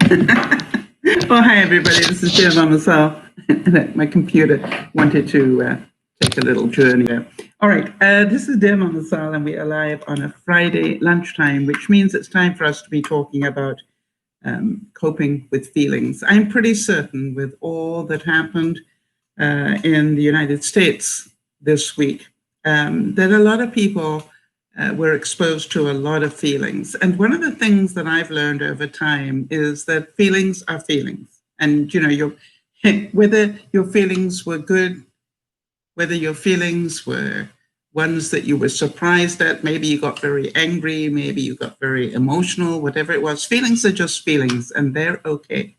Well, hi everybody. This is DearMamaSal. My computer wanted to take a little journey there. All right, this is DearMamaSal, and we are live on a Friday lunchtime, which means it's time for us to be talking about coping with feelings. I'm pretty certain, with all that happened in the United States this week, that a lot of people were exposed to a lot of feelings. And one of the things that I've learned over time is that feelings are feelings. And, you know, whether your feelings were good, whether your feelings were ones that you were surprised at, maybe you got very angry, maybe you got very emotional, whatever it was, feelings are just feelings and they're okay.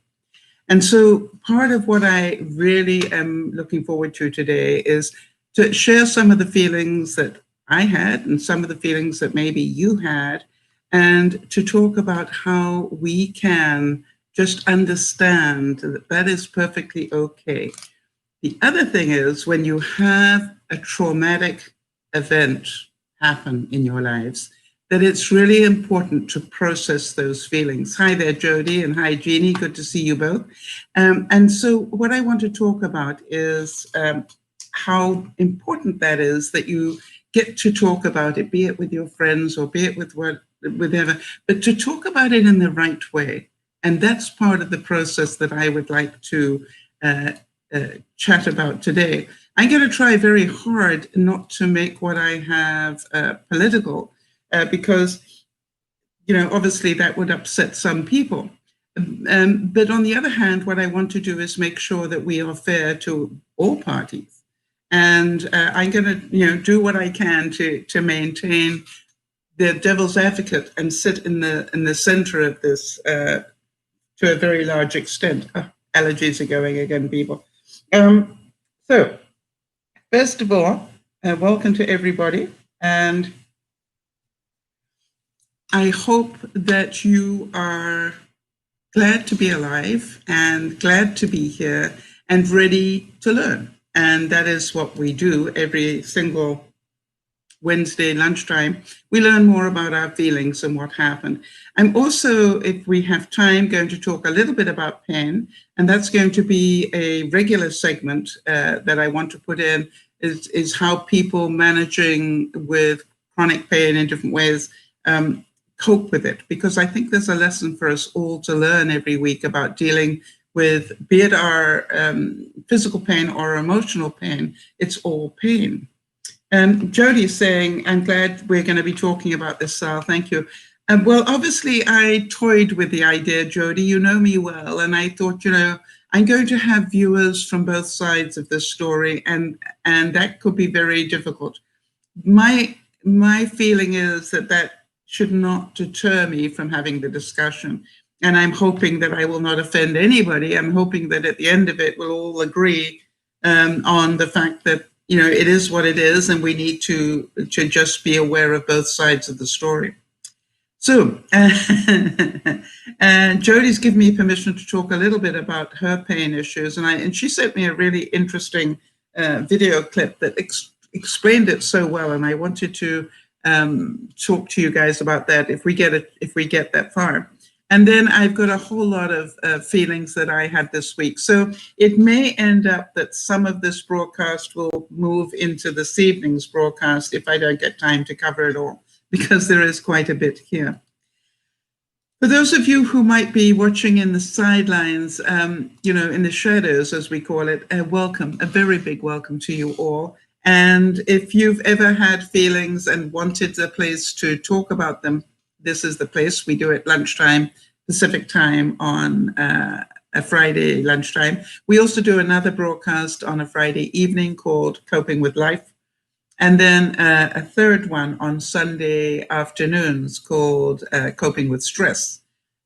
And so part of what I really am looking forward to today is to share some of the feelings that I had and some of the feelings that maybe you had, and to talk about how we can just understand that that is perfectly okay. The other thing is, when you have a traumatic event happen in your lives, that it's really important to process those feelings. Hi there, Jody, and hi, Jeannie. Good to see you both. And so what I want to talk about is how important that is, that you get to talk about it, be it with your friends or be it with whatever, but to talk about it in the right way. And that's part of the process that I would like to chat about today. I'm going to try very hard not to make what I have political, because, you know, obviously that would upset some people. But on the other hand, what I want to do is make sure that we are fair to all parties. And I'm going to, you know, do what I can to maintain the devil's advocate and sit in the center of this to a very large extent. Oh, allergies are going again, people. So, first of all, welcome to everybody, and I hope that you are glad to be alive and glad to be here and ready to learn. And that is what we do every single Wednesday lunchtime. We learn more about our feelings and what happened. I'm also, if we have time, going to talk a little bit about pain, and that's going to be a regular segment that I want to put in, is how people managing with chronic pain in different ways cope with it, because I think there's a lesson for us all to learn every week about dealing with, be it our physical pain or emotional pain. It's all pain. Jody's saying, I'm glad we're going to be talking about this, Sal. Thank you. Well, obviously, I toyed with the idea, Jody. You know me well. And I thought, you know, I'm going to have viewers from both sides of this story, and that could be very difficult. My feeling is that should not deter me from having the discussion. And I'm hoping that I will not offend anybody. I'm hoping that at the end of it, we'll all agree on the fact that, you know, it is what it is, and we need to just be aware of both sides of the story. So, Jody's given me permission to talk a little bit about her pain issues, and she sent me a really interesting video clip that explained it so well, and I wanted to talk to you guys about that if we get that far. And then I've got a whole lot of feelings that I had this week. So it may end up that some of this broadcast will move into this evening's broadcast if I don't get time to cover it all, because there is quite a bit here. For those of you who might be watching in the sidelines, you know, in the shadows, as we call it, welcome, a very big welcome to you all. And if you've ever had feelings and wanted a place to talk about them, this is the place. We do it lunchtime, Pacific time, on a Friday lunchtime. We also do another broadcast on a Friday evening called Coping with Life. And then a third one on Sunday afternoons called Coping with Stress.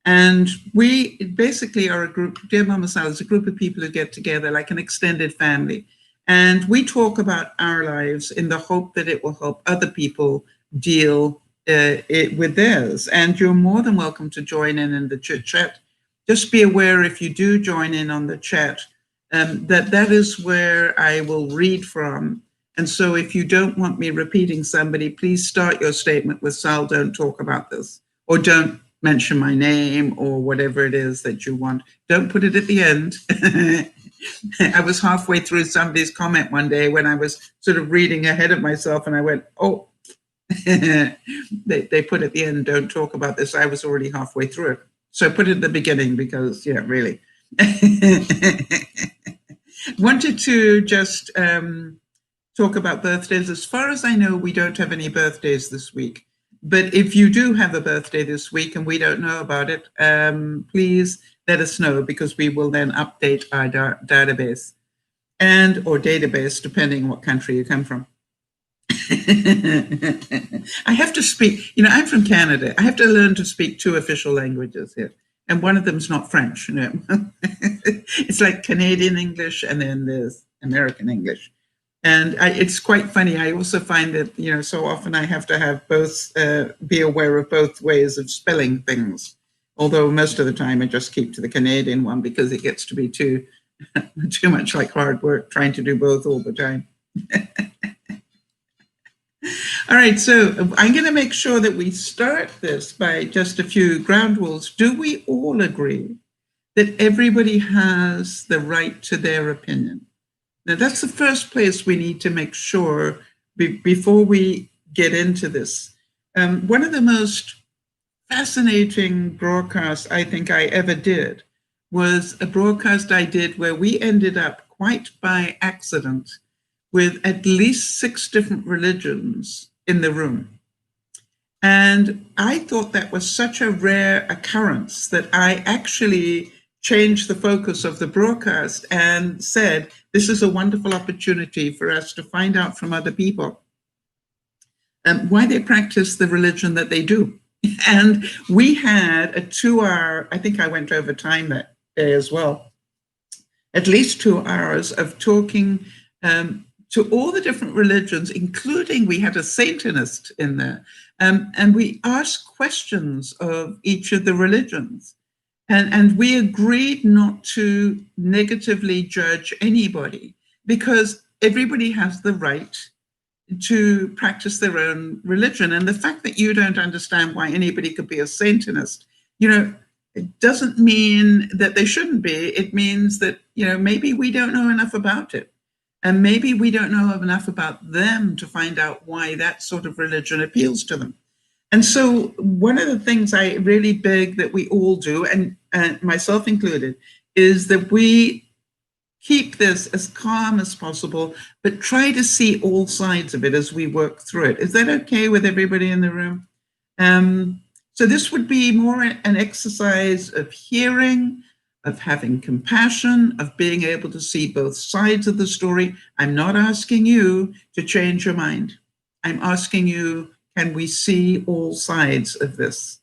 And we basically are a group, DearMamaSal is a group of people who get together like an extended family. And we talk about our lives in the hope that it will help other people deal with theirs. And you're more than welcome to join in the chit chat. Just be aware, if you do join in on the chat, that is where I will read from. And so if you don't want me repeating somebody, please start your statement with, Sal, don't talk about this, or don't mention my name or whatever it is that you want. Don't put it at the end. I was halfway through somebody's comment one day when I was sort of reading ahead of myself, and I went, oh, they put at the end, don't talk about this. I was already halfway through it. So put it at the beginning because, yeah, really. Wanted to just talk about birthdays. As far as I know, we don't have any birthdays this week. But if you do have a birthday this week and we don't know about it, please let us know, because we will then update our database or database, depending on what country you come from. I have to speak, I'm from Canada. I have to learn to speak 2 official languages here. And one of them is not French. It's like Canadian English, and then there's American English. And it's quite funny. I also find that, so often I have to have both, be aware of both ways of spelling things. Although most of the time I just keep to the Canadian one, because it gets to be too much like hard work trying to do both all the time. All right, so I'm going to make sure that we start this by just a few ground rules. Do we all agree that everybody has the right to their opinion? Now, that's the first place we need to make sure before we get into this. One of the most fascinating broadcasts I think I ever did was a broadcast I did where we ended up, quite by accident, with at least 6 different religions in the room. And I thought that was such a rare occurrence that I actually changed the focus of the broadcast and said, this is a wonderful opportunity for us to find out from other people why they practice the religion that they do. And we had a 2-hour, I think I went over time that day as well, at least 2 hours of talking to all the different religions, including we had a Satanist in there. And we asked questions of each of the religions. And we agreed not to negatively judge anybody, because everybody has the right to practice their own religion. And the fact that you don't understand why anybody could be a Satanist, it doesn't mean that they shouldn't be. It means that, maybe we don't know enough about it. And maybe we don't know enough about them to find out why that sort of religion appeals to them. And so one of the things I really beg that we all do, and myself included, is that we keep this as calm as possible, but try to see all sides of it as we work through it. Is that okay with everybody in the room? So this would be more an exercise of hearing, of having compassion, of being able to see both sides of the story. I'm not asking you to change your mind. I'm asking you, can we see all sides of this?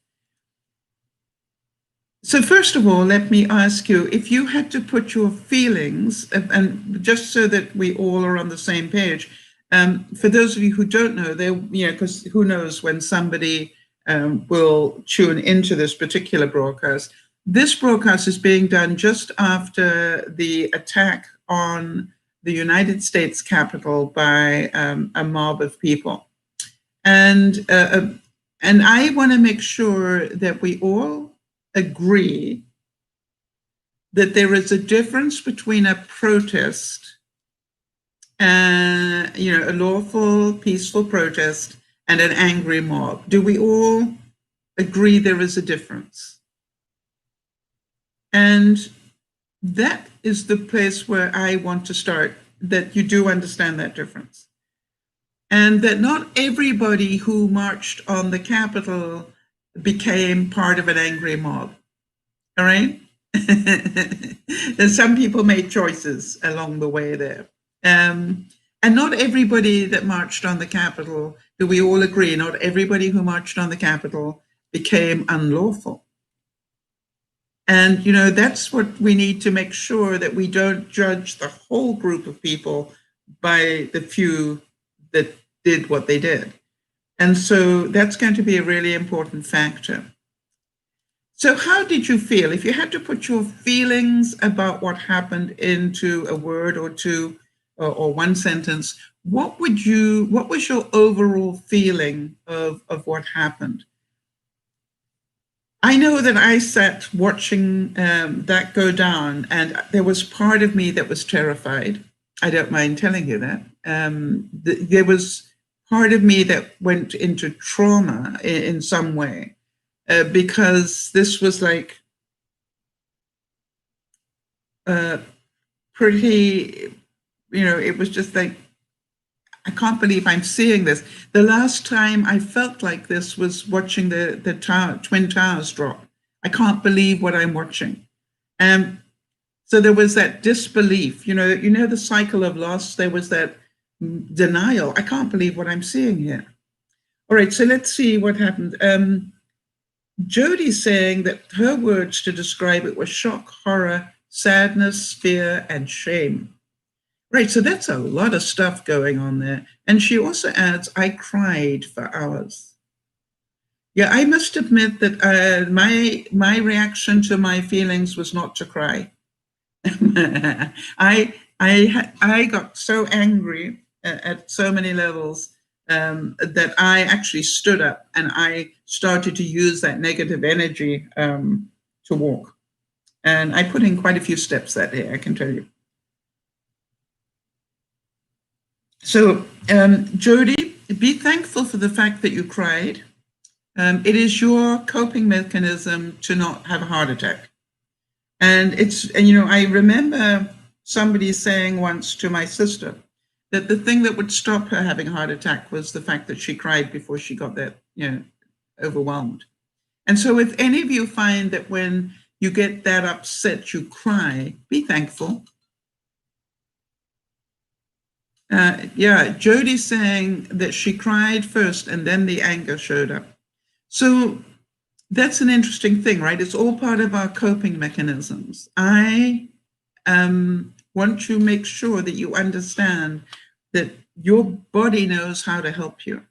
So first of all, let me ask you, if you had to put your feelings, and just so that we all are on the same page, for those of you who don't know, because who knows when somebody will tune into this particular broadcast. This broadcast is being done just after the attack on the United States Capitol by a mob of people. And I want to make sure that we all agree that there is a difference between a protest, a lawful, peaceful protest, and an angry mob. Do we all agree there is a difference? And that is the place where I want to start, that you do understand that difference. And that not everybody who marched on the Capitol became part of an angry mob, all right? And some people made choices along the way there. And not everybody that marched on the Capitol, do we all agree, not everybody who marched on the Capitol became unlawful. And, that's what we need to make sure, that we don't judge the whole group of people by the few that did what they did. And so that's going to be a really important factor. So how did you feel? If you had to put your feelings about what happened into a word or two or one sentence, what was your overall feeling of what happened? I know that I sat watching that go down, and there was part of me that was terrified. I don't mind telling you that. There was part of me that went into trauma in some way, because this was like pretty, it was just like, I can't believe I'm seeing this. The last time I felt like this was watching the Twin Towers drop. I can't believe what I'm watching. And so there was that disbelief, the cycle of loss. There was that denial. I can't believe what I'm seeing here. All right, so let's see what happened. Jodi's saying that her words to describe it were shock, horror, sadness, fear, and shame. Right, so that's a lot of stuff going on there. And she also adds, I cried for hours. Yeah, I must admit that my reaction to my feelings was not to cry. I got so angry at so many levels that I actually stood up and I started to use that negative energy to walk. And I put in quite a few steps that day, I can tell you. So, Jodi, be thankful for the fact that you cried. It is your coping mechanism to not have a heart attack. And I remember somebody saying once to my sister that the thing that would stop her having a heart attack was the fact that she cried before she got that, overwhelmed. And so if any of you find that when you get that upset, you cry, be thankful. Jodi's saying that she cried first and then the anger showed up. So that's an interesting thing, right? It's all part of our coping mechanisms. I want to make sure that you understand that your body knows how to help you.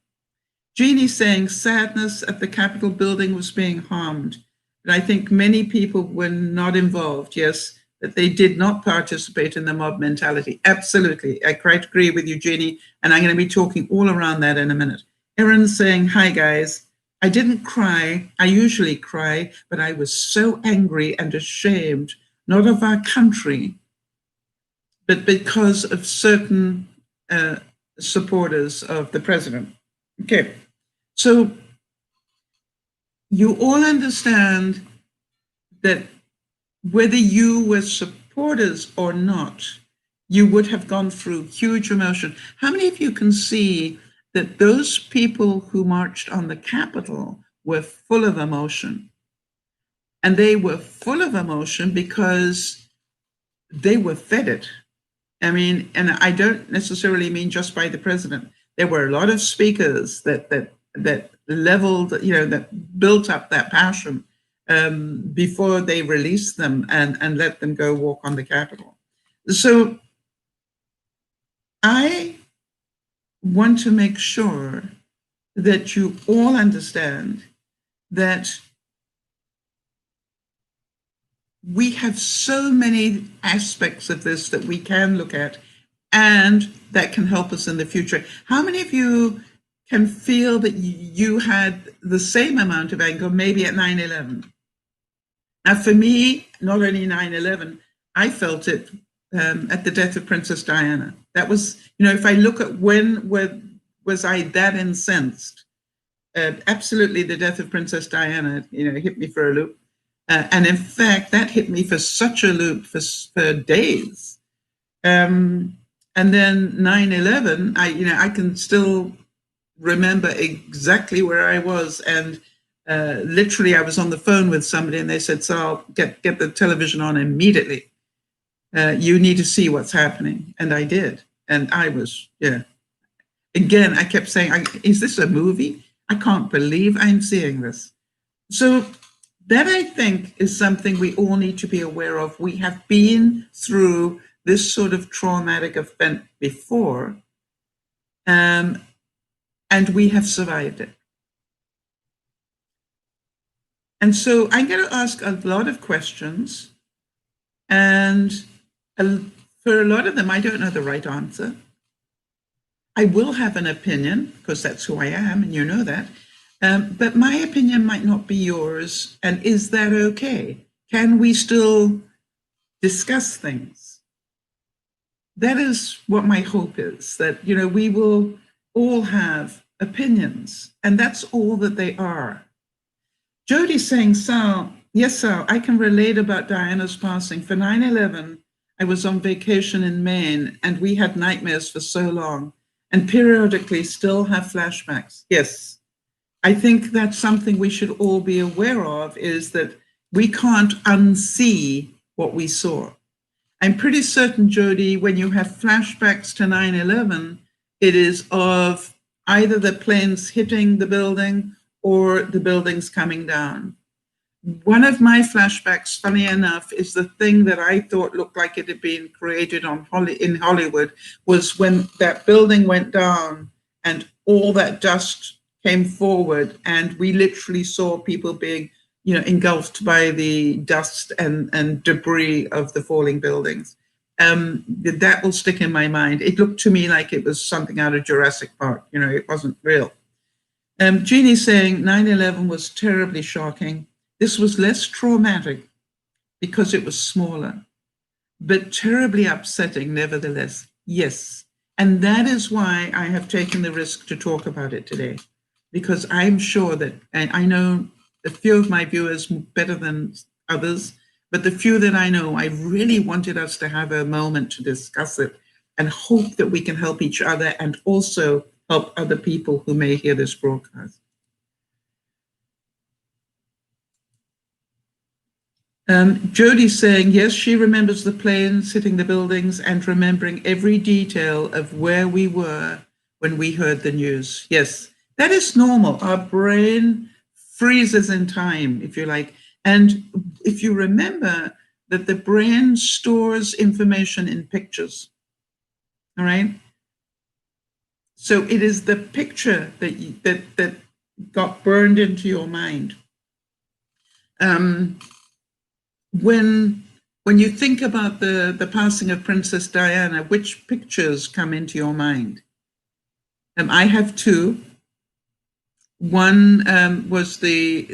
Jeannie's saying sadness at the Capitol building was being harmed. And I think many people were not involved. Yes, that they did not participate in the mob mentality. Absolutely. I quite agree with you, Jeannie. And I'm going to be talking all around that in a minute. Erin's saying, hi, guys. I didn't cry. I usually cry, but I was so angry and ashamed, not of our country, but because of certain supporters of the president. Okay, so you all understand that whether you were supporters or not, you would have gone through huge emotion. How many of you can see that those people who marched on the Capitol were full of emotion? And they were full of emotion because they were fed it. I mean, and I don't necessarily mean just by the president. There were a lot of speakers that leveled, that built up that passion before they released them and let them go walk on the Capitol. So I want to make sure that you all understand that we have so many aspects of this that we can look at and that can help us in the future. How many of you can feel that you had the same amount of anger maybe at 9/11? Now, for me, not only 9/11, I felt it at the death of Princess Diana. That was, if I look at when was I that incensed, absolutely the death of Princess Diana, hit me for a loop. And in fact, that hit me for such a loop for days. And then 9/11, I can still remember exactly where I was. And literally, I was on the phone with somebody and they said, Sal, get the television on immediately. You need to see what's happening. And I did. And I was, Again, I kept saying, is this a movie? I can't believe I'm seeing this. So that, I think, is something we all need to be aware of. We have been through this sort of traumatic event before, and we have survived it. And so I'm going to ask a lot of questions, and for a lot of them, I don't know the right answer. I will have an opinion, because that's who I am, and you know that. But my opinion might not be yours. And is that okay? Can we still discuss things? That is what my hope is, that, you know, we will all have opinions, and that's all that they are. Jody's saying, Sal, yes, Sal, I can relate about Diana's passing. For 9/11, I was on vacation in Maine, and we had nightmares for so long, and periodically still have flashbacks. Yes, I think that's something we should all be aware of, is that we can't unsee what we saw. I'm pretty certain, Jody, when you have flashbacks to 9/11, it is of either the planes hitting the building or the buildings coming down. One of my flashbacks, funny enough, is the thing that I thought looked like it had been created in Hollywood, was when that building went down and all that dust came forward, and we literally saw people being, you know, engulfed by the dust and debris of the falling buildings. That will stick in my mind. It looked to me like it was something out of Jurassic Park. You know, it wasn't real. Jeannie's saying 9/11 was terribly shocking. This was less traumatic because it was smaller, but terribly upsetting nevertheless. Yes. And that is why I have taken the risk to talk about it today, because I'm sure that, and I know a few of my viewers better than others, but the few that I know, I really wanted us to have a moment to discuss it and hope that we can help each other and also help other people who may hear this broadcast. Jody's saying, yes, she remembers the planes hitting the buildings and remembering every detail of where we were when we heard the news. Yes, that is normal. Our brain freezes in time, if you like. And if you remember that the brain stores information in pictures, all right? So it is the picture that got burned into your mind. When you think about the passing of Princess Diana, which pictures come into your mind? I have two. One was the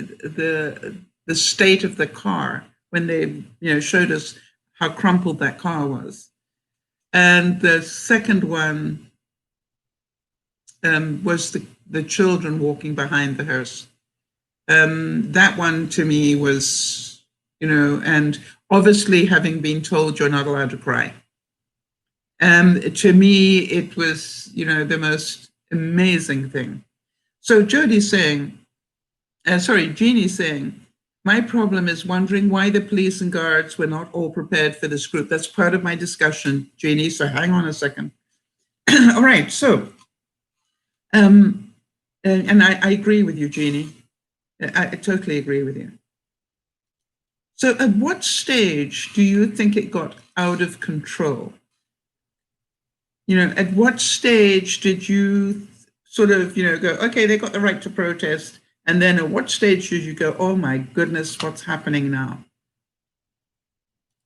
state of the car when they, you know, showed us how crumpled that car was, and the second one was the children walking behind the hearse. That one to me was, you know, and obviously having been told you're not allowed to cry. To me, it was, you know, the most amazing thing. So Jody's saying, Jeannie's saying, my problem is wondering why the police and guards were not all prepared for this group. That's part of my discussion, Jeannie, so hang on a second. All right, so, and I agree with you, Jeannie. I totally agree with you. So at what stage do you think it got out of control? You know, at what stage did you sort of, you know, go, okay, they got the right to protest. And then at what stage did you go, oh my goodness, what's happening now?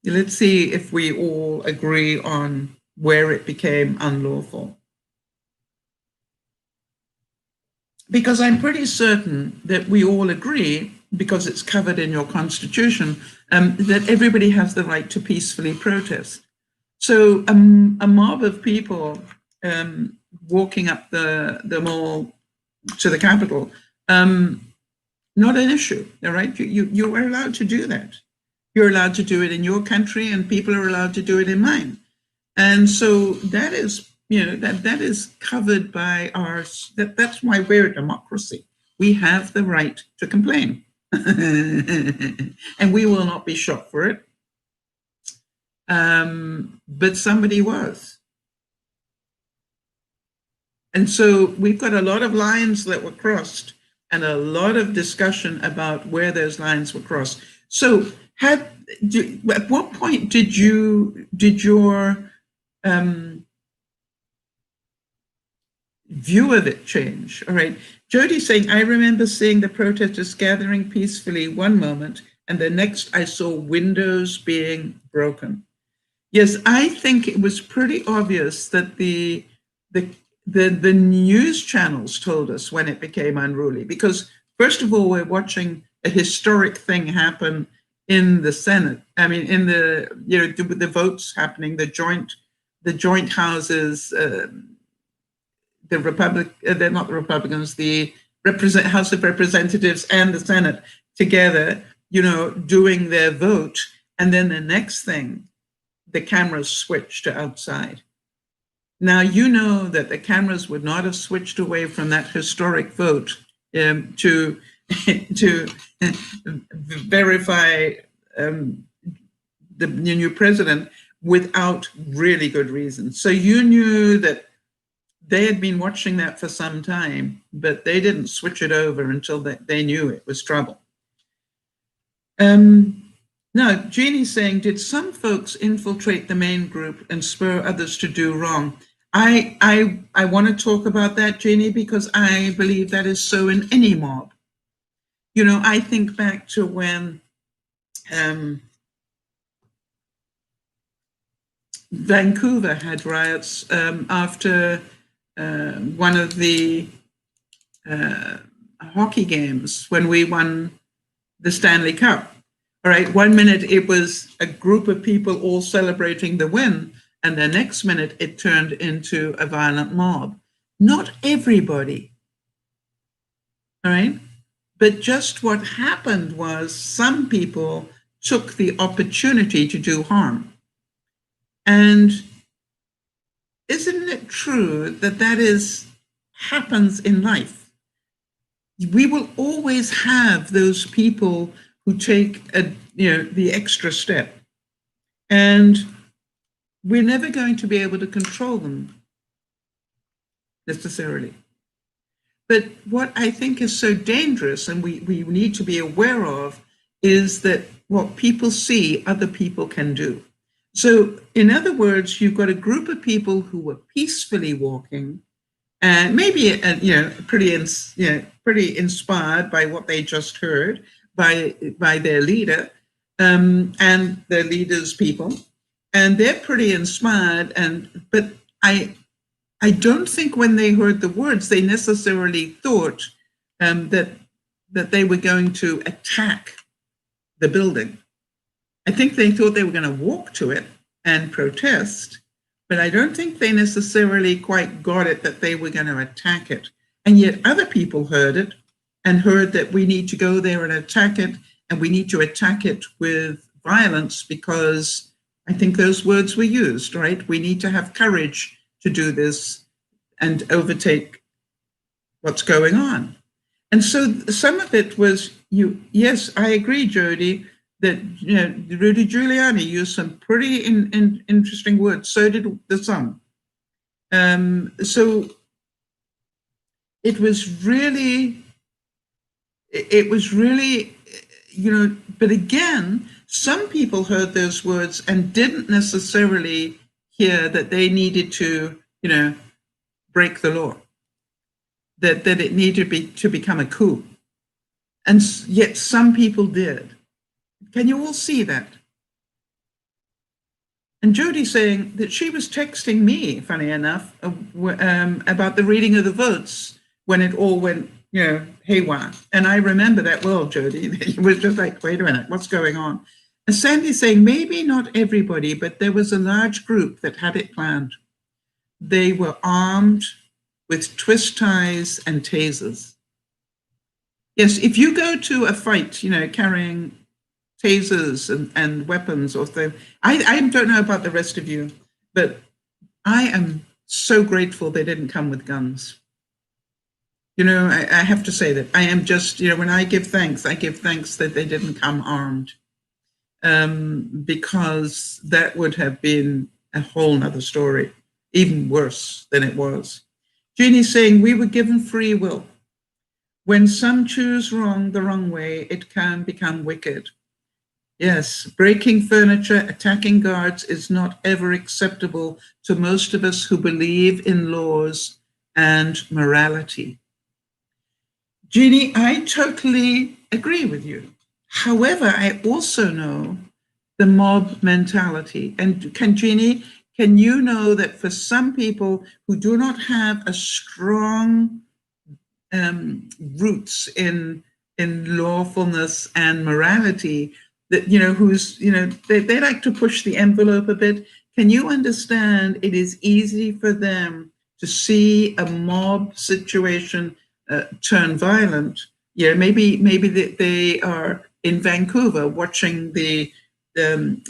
Let's see if we all agree on where it became unlawful. Because I'm pretty certain that we all agree, because it's covered in your constitution, that everybody has the right to peacefully protest. So a mob of people walking up the mall to the Capitol, not an issue, all right? You are allowed to do that. You're allowed to do it in your country, and people are allowed to do it in mine. And so that is, you know, that is covered by that's why we're a democracy. We have the right to complain. And we will not be shot for it. But somebody was. And so we've got a lot of lines that were crossed and a lot of discussion about where those lines were crossed. So at what point did your view of it change? All right. Jody's saying, I remember seeing the protesters gathering peacefully one moment, and the next I saw windows being broken. Yes, I think it was pretty obvious that the news channels told us when it became unruly, because First of all, we're watching a historic thing happen in the Senate. I mean, in the, the votes happening, the joint houses, they're not the Republicans, the House of Representatives and the Senate together, doing their vote. And then the next thing, the cameras switch to outside. Now, that the cameras would not have switched away from that historic vote to verify the new president without really good reason. So you knew that they had been watching that for some time, but they didn't switch it over until they knew it was trouble. Now, Jeannie's saying, did some folks infiltrate the main group and spur others to do wrong? I want to talk about that, Jeannie, because I believe that is so in any mob. I think back to when Vancouver had riots after one of the hockey games when we won the Stanley Cup. All right, 1 minute it was a group of people all celebrating the win, and the next minute it turned into a violent mob. Not everybody, all right? But just what happened was some people took the opportunity to do harm. And isn't it true that happens in life? We will always have those people who take the extra step, and we're never going to be able to control them necessarily. But what I think is so dangerous, and we need to be aware of, is that what people see, other people can do. So in other words, you've got a group of people who were peacefully walking, and maybe pretty inspired by what they just heard by their leader and their leader's people, and they're pretty inspired. But I don't think when they heard the words, they necessarily thought that they were going to attack the building. I think they thought they were going to walk to it and protest, but I don't think they necessarily quite got it that they were going to attack it. And yet other people heard it and heard that we need to go there and attack it, and we need to attack it with violence, because I think those words were used, right? We need to have courage to do this and overtake what's going on. And so some of it was yes, I agree, Jody, that Rudy Giuliani used some pretty interesting words. So did the Sun. So it was really, but again, some people heard those words and didn't necessarily hear that they needed to, break the law, that it needed to become a coup. And yet some people did. Can you all see that? And Jody's saying that she was texting me, funny enough, about the reading of the votes when it all went, haywire. And I remember that well, Jody. It was just like, wait a minute, what's going on? And Sandy's saying maybe not everybody, but there was a large group that had it planned. They were armed with twist ties and tasers. Yes, if you go to a fight, carrying tasers and weapons or things, I don't know about the rest of you, but I am so grateful they didn't come with guns. I have to say that I am just, when I give thanks that they didn't come armed, because that would have been a whole nother story, even worse than it was. Jeannie's saying we were given free will. When some choose the wrong way, it can become wicked. Yes, breaking furniture, attacking guards is not ever acceptable to most of us who believe in laws and morality. Jeannie, I totally agree with you. However, I also know the mob mentality. And Jeannie, can you know that for some people who do not have a strong roots in in lawfulness and morality, that, you know, who's, you know, they like to push the envelope a bit. Can you understand it is easy for them to see a mob situation turn violent? Yeah, maybe they are in Vancouver watching the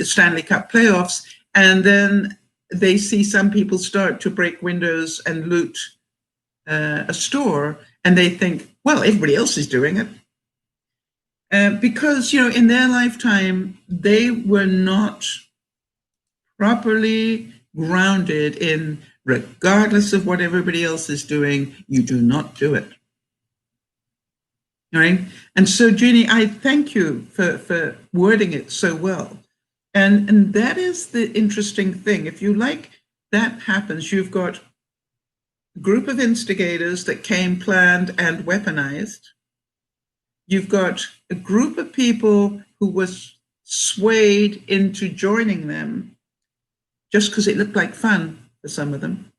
Stanley Cup playoffs, and then they see some people start to break windows and loot a store, and they think, well, everybody else is doing it. Because, you know, in their lifetime, they were not properly grounded in, regardless of what everybody else is doing, you do not do it. Right? And so, Jeannie, I thank you for wording it so well. And that is the interesting thing. If you like, that happens. You've got a group of instigators that came planned and weaponized. You've got a group of people who was swayed into joining them just because it looked like fun for some of them,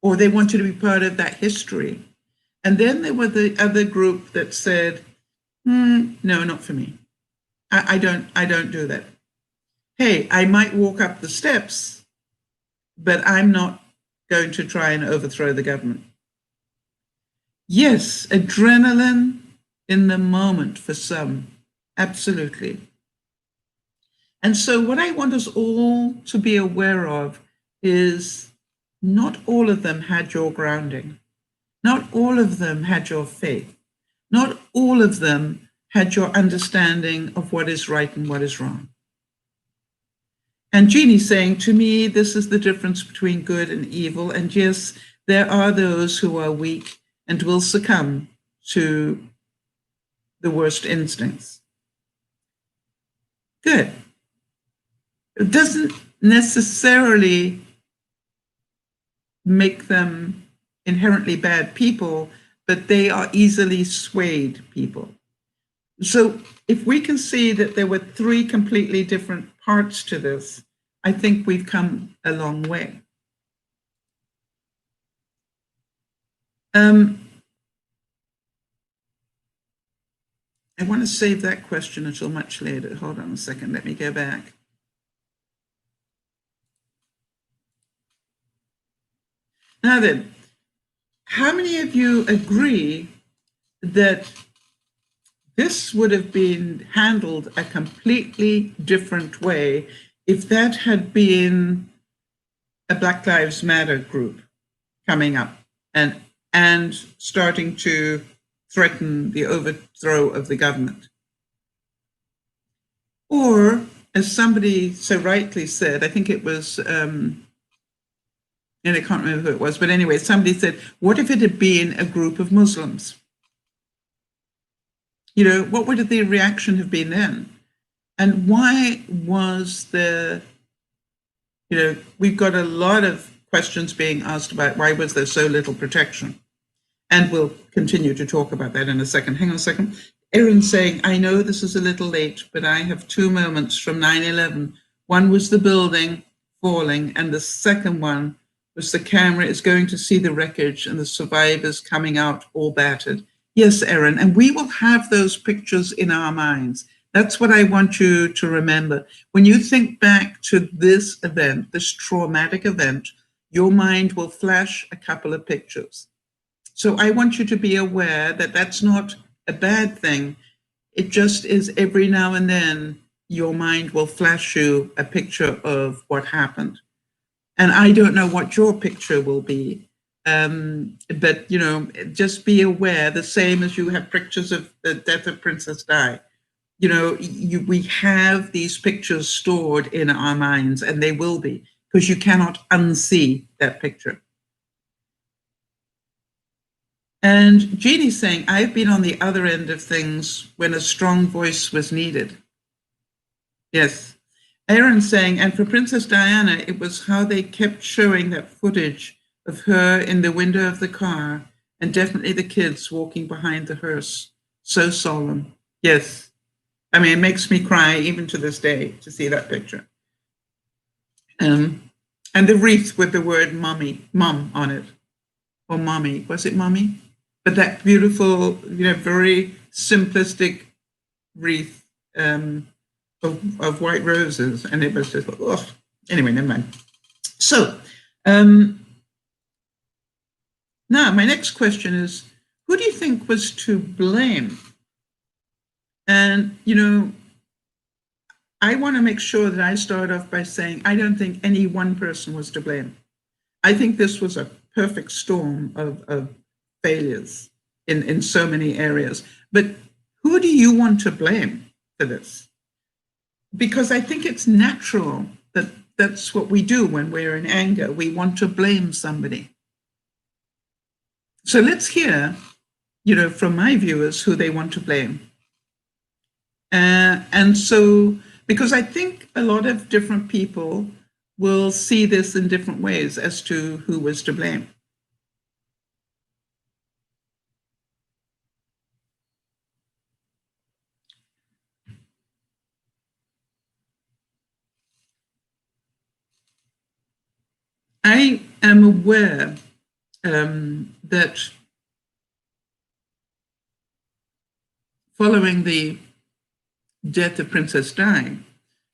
or they wanted to be part of that history. And then there were the other group that said, no, not for me. I don't do that. Hey, I might walk up the steps, but I'm not going to try and overthrow the government. Yes, adrenaline in the moment for some, absolutely. And so what I want us all to be aware of is not all of them had your grounding. Not all of them had your faith. Not all of them had your understanding of what is right and what is wrong. And Jeannie's saying, to me, this is the difference between good and evil. And yes, there are those who are weak and will succumb to the worst instincts. Good. It doesn't necessarily make them inherently bad people, but they are easily swayed people. So if we can see that there were three completely different parts to this, I think we've come a long way. I want to save that question until much later. Hold on a second. Let me go back. Now then, how many of you agree that this would have been handled a completely different way if that had been a Black Lives Matter group coming up and starting to threaten the overthrow of the government? Or, as somebody so rightly said, I think it was, and I can't remember who it was, but anyway, somebody said, what if it had been a group of Muslims? You know, what would the reaction have been then? And why was there, you know, we've got a lot of questions being asked about why was there so little protection? And we'll continue to talk about that in a second. Hang on a second. Erin's saying, I know this is a little late, but I have two moments from 9/11. One was the building falling, and the second one was the camera is going to see the wreckage and the survivors coming out all battered. Yes, Erin, and we will have those pictures in our minds. That's what I want you to remember. When you think back to this event, this traumatic event, your mind will flash a couple of pictures. So I want you to be aware that that's not a bad thing. It just is every now and then your mind will flash you a picture of what happened. And I don't know what your picture will be. But, you know, just be aware, the same as you have pictures of the death of Princess Di. You know, we have these pictures stored in our minds, and they will be, because you cannot unsee that picture. And Jeannie's saying, I've been on the other end of things when a strong voice was needed. Yes. Aaron's saying, and for Princess Diana, it was how they kept showing that footage of her in the window of the car, and definitely the kids walking behind the hearse. So solemn. Yes. I mean, it makes me cry even to this day to see that picture. And the wreath with the word mum on it. Or mommy. Was it mommy? but that beautiful, very simplistic wreath of white roses, and it was just like, oh, anyway, never mind. So now my next question is, who do you think was to blame? And, I want to make sure that I start off by saying I don't think any one person was to blame. I think this was a perfect storm of failures in so many areas. But who do you want to blame for this? Because I think it's natural that that's what we do when we're in anger. We want to blame somebody. So let's hear, from my viewers, who they want to blame. And so, because I think a lot of different people will see this in different ways as to who was to blame. I am aware that following the death of Princess Di,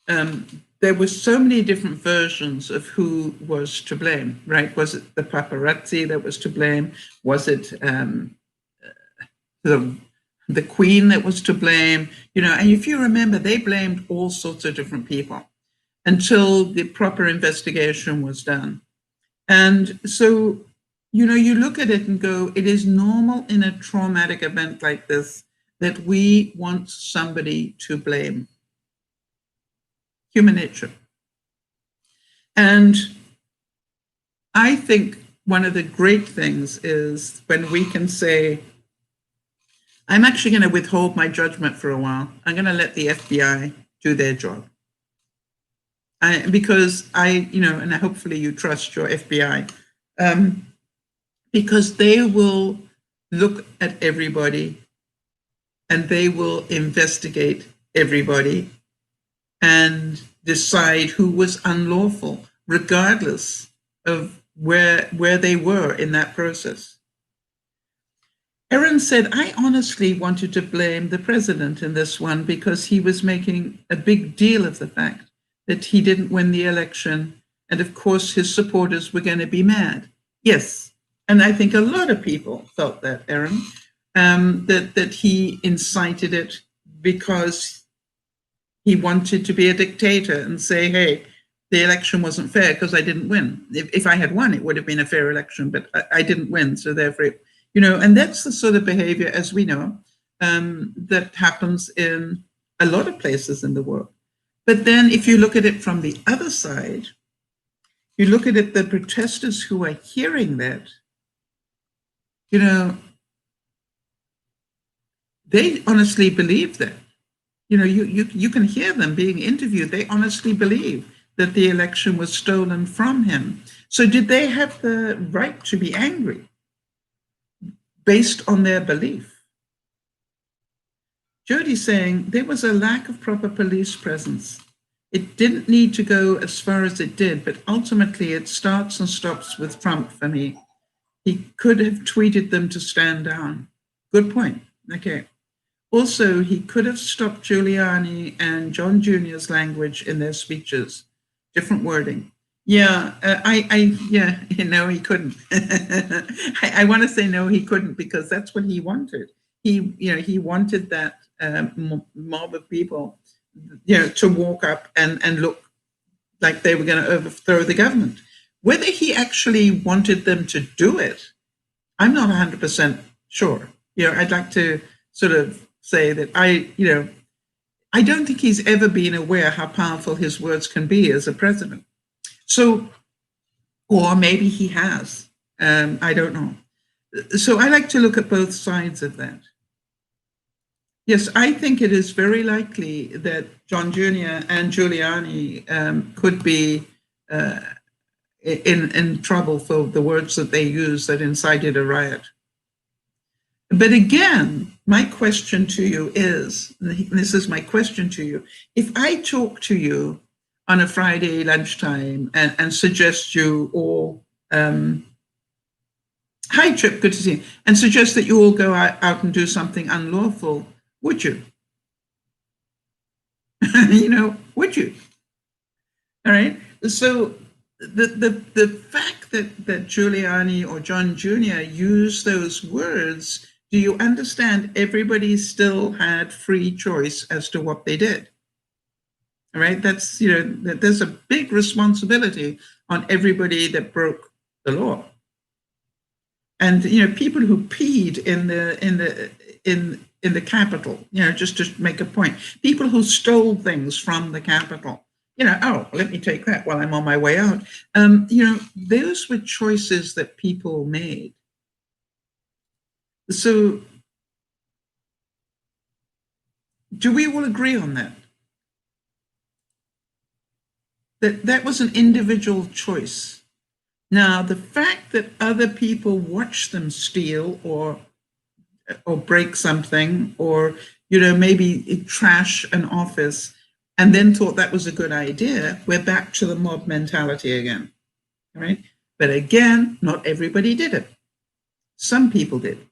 there were so many different versions of who was to blame, right? Was it the paparazzi that was to blame? Was it the Queen that was to blame? And if you remember, they blamed all sorts of different people until the proper investigation was done. And so, you look at it and go, it is normal in a traumatic event like this that we want somebody to blame. Human nature. And I think one of the great things is when we can say, I'm actually going to withhold my judgment for a while. I'm going to let the FBI do their job. Because and hopefully you trust your FBI, because they will look at everybody and they will investigate everybody and decide who was unlawful, regardless of where they were in that process. Erin said, I honestly wanted to blame the president in this one because he was making a big deal of the fact that he didn't win the election. And of course, his supporters were going to be mad. Yes. And I think a lot of people felt that, Erin, that he incited it because he wanted to be a dictator and say, hey, the election wasn't fair because I didn't win. If I had won, it would have been a fair election, but I didn't win. So therefore, and that's the sort of behavior, as we know, that happens in a lot of places in the world. But then if you look at it from the other side, you look at it, the protesters who are hearing that, they honestly believe that. You can hear them being interviewed. They honestly believe that the election was stolen from him. So did they have the right to be angry based on their belief? Jody's saying there was a lack of proper police presence. It didn't need to go as far as it did, but ultimately it starts and stops with Trump for me. He could have tweeted them to stand down. Good point. Okay. Also, he could have stopped Giuliani and John Jr.'s language in their speeches. Different wording. Yeah, he couldn't. I want to say no, he couldn't, because that's what he wanted. He wanted that mob of people, to walk up and look like they were going to overthrow the government. Whether he actually wanted them to do it, I'm not 100% sure. I'd like to sort of say that I don't think he's ever been aware how powerful his words can be as a president. So, or maybe he has, I don't know. So I like to look at both sides of that. Yes, I think it is very likely that John Jr. and Giuliani could be in trouble for the words that they used that incited a riot. But again, my question to you is, this is my question to you, if I talk to you on a Friday lunchtime and suggest you all Hi, Chip, good to see you. And suggest that you all go out and do something unlawful, would you? Would you? All right. So the fact that Giuliani or John Jr. used those words, do you understand everybody still had free choice as to what they did? All right. That's, that there's a big responsibility on everybody that broke the law. And, people who peed in the Capitol, just to make a point, people who stole things from the Capitol, oh, let me take that while I'm on my way out. Those were choices that people made. So do we all agree on that? That was an individual choice. Now, the fact that other people watched them steal or break something, or, maybe trash an office, and then thought that was a good idea, we're back to the mob mentality again, right? But again, not everybody did it. Some people did.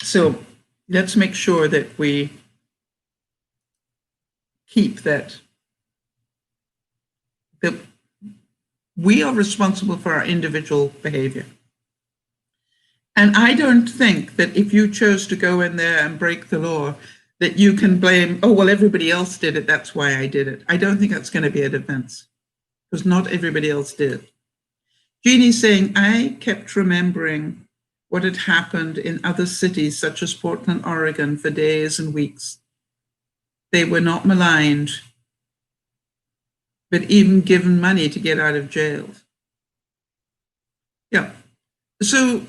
So let's make sure that we keep that we are responsible for our individual behavior. And I don't think that if you chose to go in there and break the law, that you can blame, oh, well, everybody else did it, that's why I did it. I don't think that's going to be a defense, because not everybody else did. Jeannie's saying, I kept remembering what had happened in other cities, such as Portland, Oregon, for days and weeks. They were not maligned, but even given money to get out of jail. Yeah. So,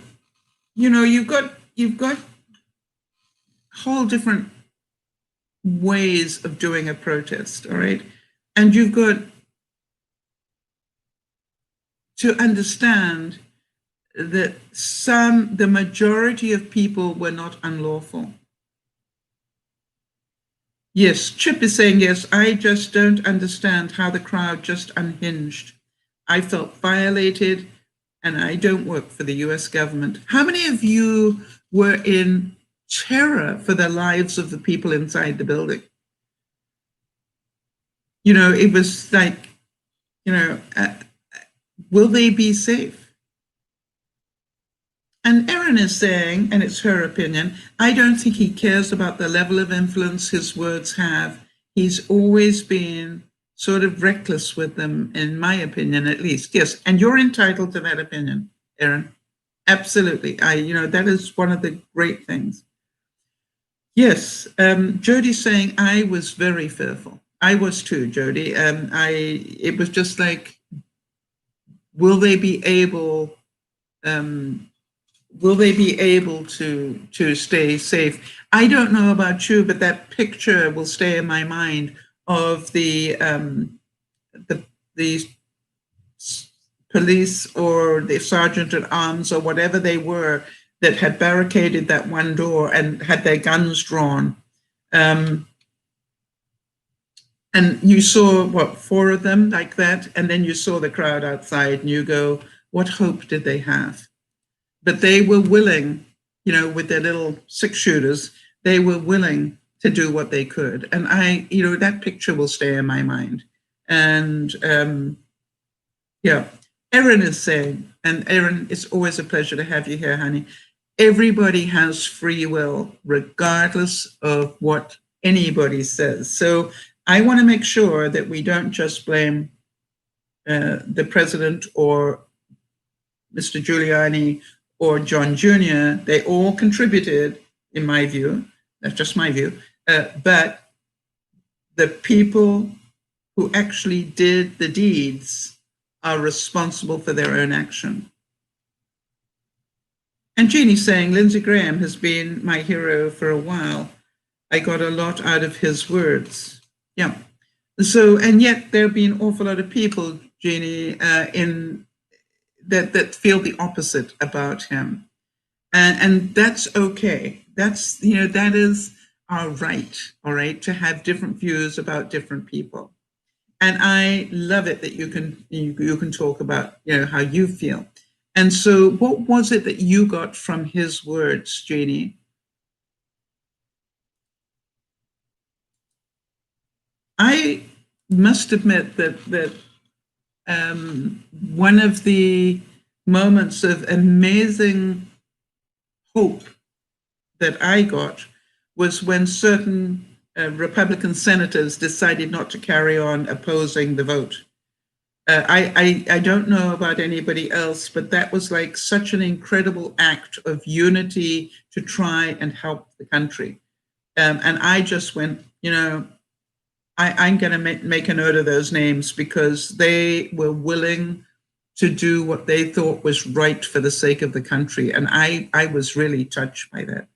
you've got whole different ways of doing a protest, all right? And you've got to understand that the majority of people were not unlawful. Yes, Chip is saying, yes, I just don't understand how the crowd just unhinged. I felt violated, and I don't work for the US government. How many of you were in terror for the lives of the people inside the building? It was like, will they be safe? And Erin is saying, and it's her opinion, I don't think he cares about the level of influence his words have. He's always been sort of reckless with them, in my opinion, at least. Yes, and you're entitled to that opinion, Erin. Absolutely. That is one of the great things. Yes, Jody's saying, I was very fearful. I was too, Jody. It was just like, will they be able to stay safe? I don't know about you, but that picture will stay in my mind of the police or the sergeant at arms or whatever they were that had barricaded that one door and had their guns drawn. And you saw, what, 4 of them like that? And then you saw the crowd outside and you go, what hope did they have? But they were willing, with their little 6-shooters, they were willing to do what they could. And that picture will stay in my mind. And yeah, Erin is saying, and Erin, it's always a pleasure to have you here, honey. Everybody has free will, regardless of what anybody says. So I want to make sure that we don't just blame the president or Mr. Giuliani or John Jr. They all contributed, in my view. That's just my view. But the people who actually did the deeds are responsible for their own action. And Jeannie's saying, Lindsey Graham has been my hero for a while. I got a lot out of his words. Yeah. So, and yet there have been an awful lot of people, Jeannie, that feel the opposite about him. And that's okay. That's, that is our right, all right, to have different views about different people. And I love it that you can talk about, how you feel. And so what was it that you got from his words, Jeannie? I must admit that one of the moments of amazing hope that I got was when certain Republican senators decided not to carry on opposing the vote. I don't know about anybody else, but that was like such an incredible act of unity to try and help the country. And I just went, I'm going to make a note of those names because they were willing to do what they thought was right for the sake of the country. And I was really touched by that.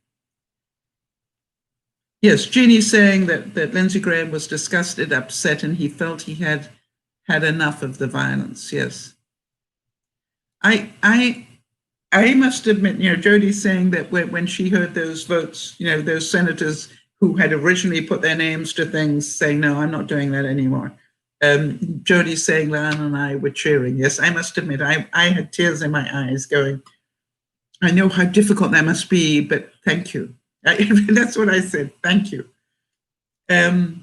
Yes, Jeannie's saying that Lindsey Graham was disgusted, upset, and he felt he had enough of the violence. Yes. I must admit, Jodi's saying that when she heard those votes, those senators who had originally put their names to things saying, no, I'm not doing that anymore. Jodi's saying Lana and I were cheering. Yes, I must admit, I had tears in my eyes going, I know how difficult that must be, but thank you. That's what I said. Thank you. Now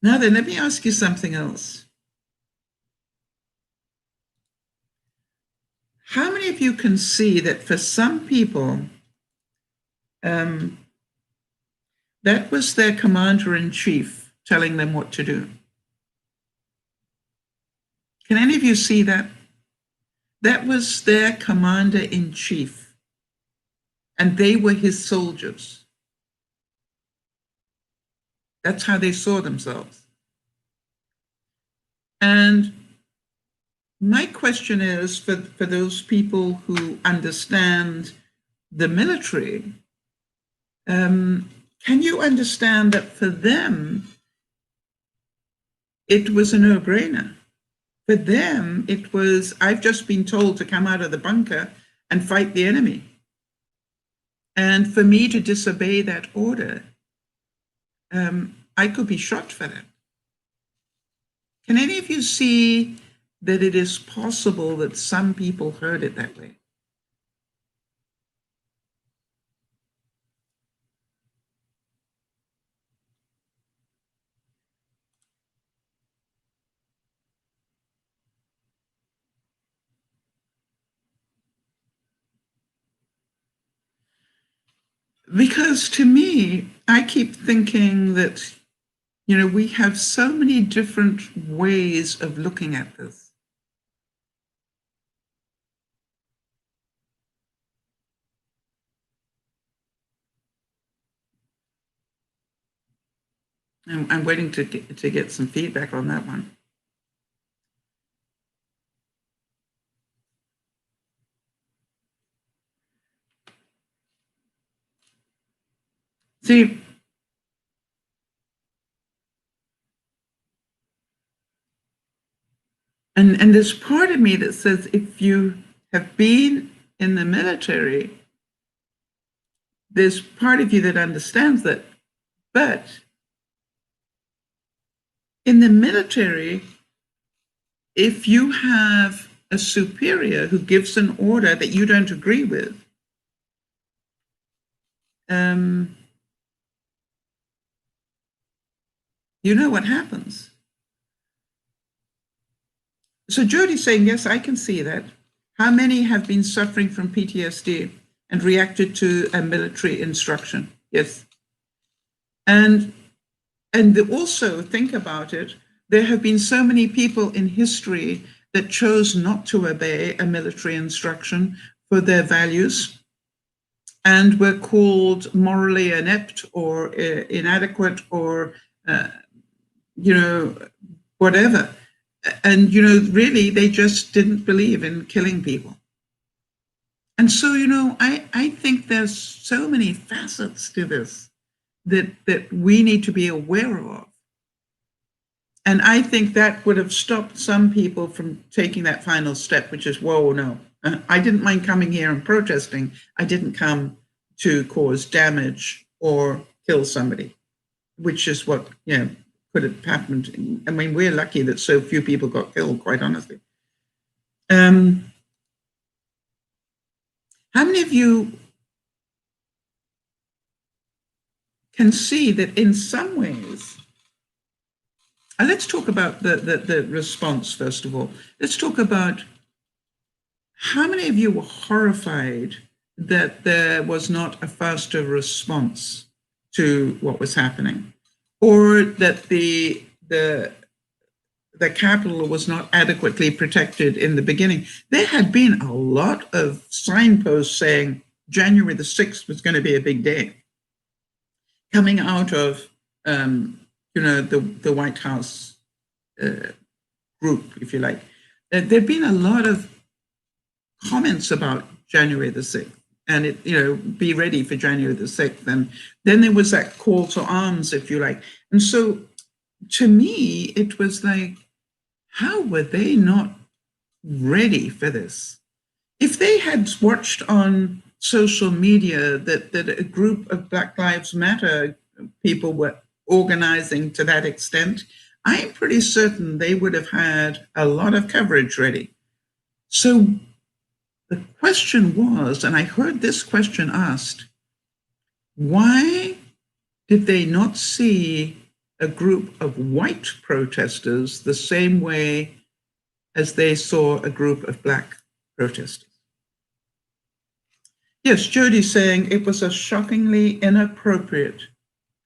then, let me ask you something else. How many of you can see that for some people, that was their commander-in-chief telling them what to do? Can any of you see that? That was their commander-in-chief. And they were his soldiers. That's how they saw themselves. And my question is for those people who understand the military, can you understand that for them, it was a no-brainer? For them, it was, I've just been told to come out of the bunker and fight the enemy. And for me to disobey that order, I could be shot for that. Can any of you see that it is possible that some people heard it that way? Because to me, I keep thinking that, we have so many different ways of looking at this. I'm waiting to get some feedback on that one. See, and there's part of me that says if you have been in the military, there's part of you that understands that. But in the military, if you have a superior who gives an order that you don't agree with, you know what happens. So Jodi's saying, yes, I can see that. How many have been suffering from PTSD and reacted to a military instruction? Yes. And also think about it, there have been so many people in history that chose not to obey a military instruction for their values and were called morally inept or inadequate or, whatever. And, really, they just didn't believe in killing people. And so, I think there's so many facets to this that we need to be aware of. And I think that would have stopped some people from taking that final step, which is, whoa, no. I didn't mind coming here and protesting. I didn't come to cause damage or kill somebody, which is what, could have happened. I mean, we're lucky that so few people got killed, quite honestly. How many of you can see that in some ways, and let's talk about the response first of all. Let's talk about how many of you were horrified that there was not a faster response to what was happening, or that the Capitol was not adequately protected in the beginning. There had been a lot of signposts saying January the 6th was going to be a big day, coming out of the White House group, if you like. There'd been a lot of comments about January the 6th, and be ready for January the 6th. And then there was that call to arms, if you like. And so to me, it was like, how were they not ready for this? If they had watched on social media that a group of Black Lives Matter people were organizing to that extent, I'm pretty certain they would have had a lot of coverage ready. So the question was, and I heard this question asked, why did they not see a group of white protesters the same way as they saw a group of Black protesters? Yes, Jody's saying it was a shockingly inappropriate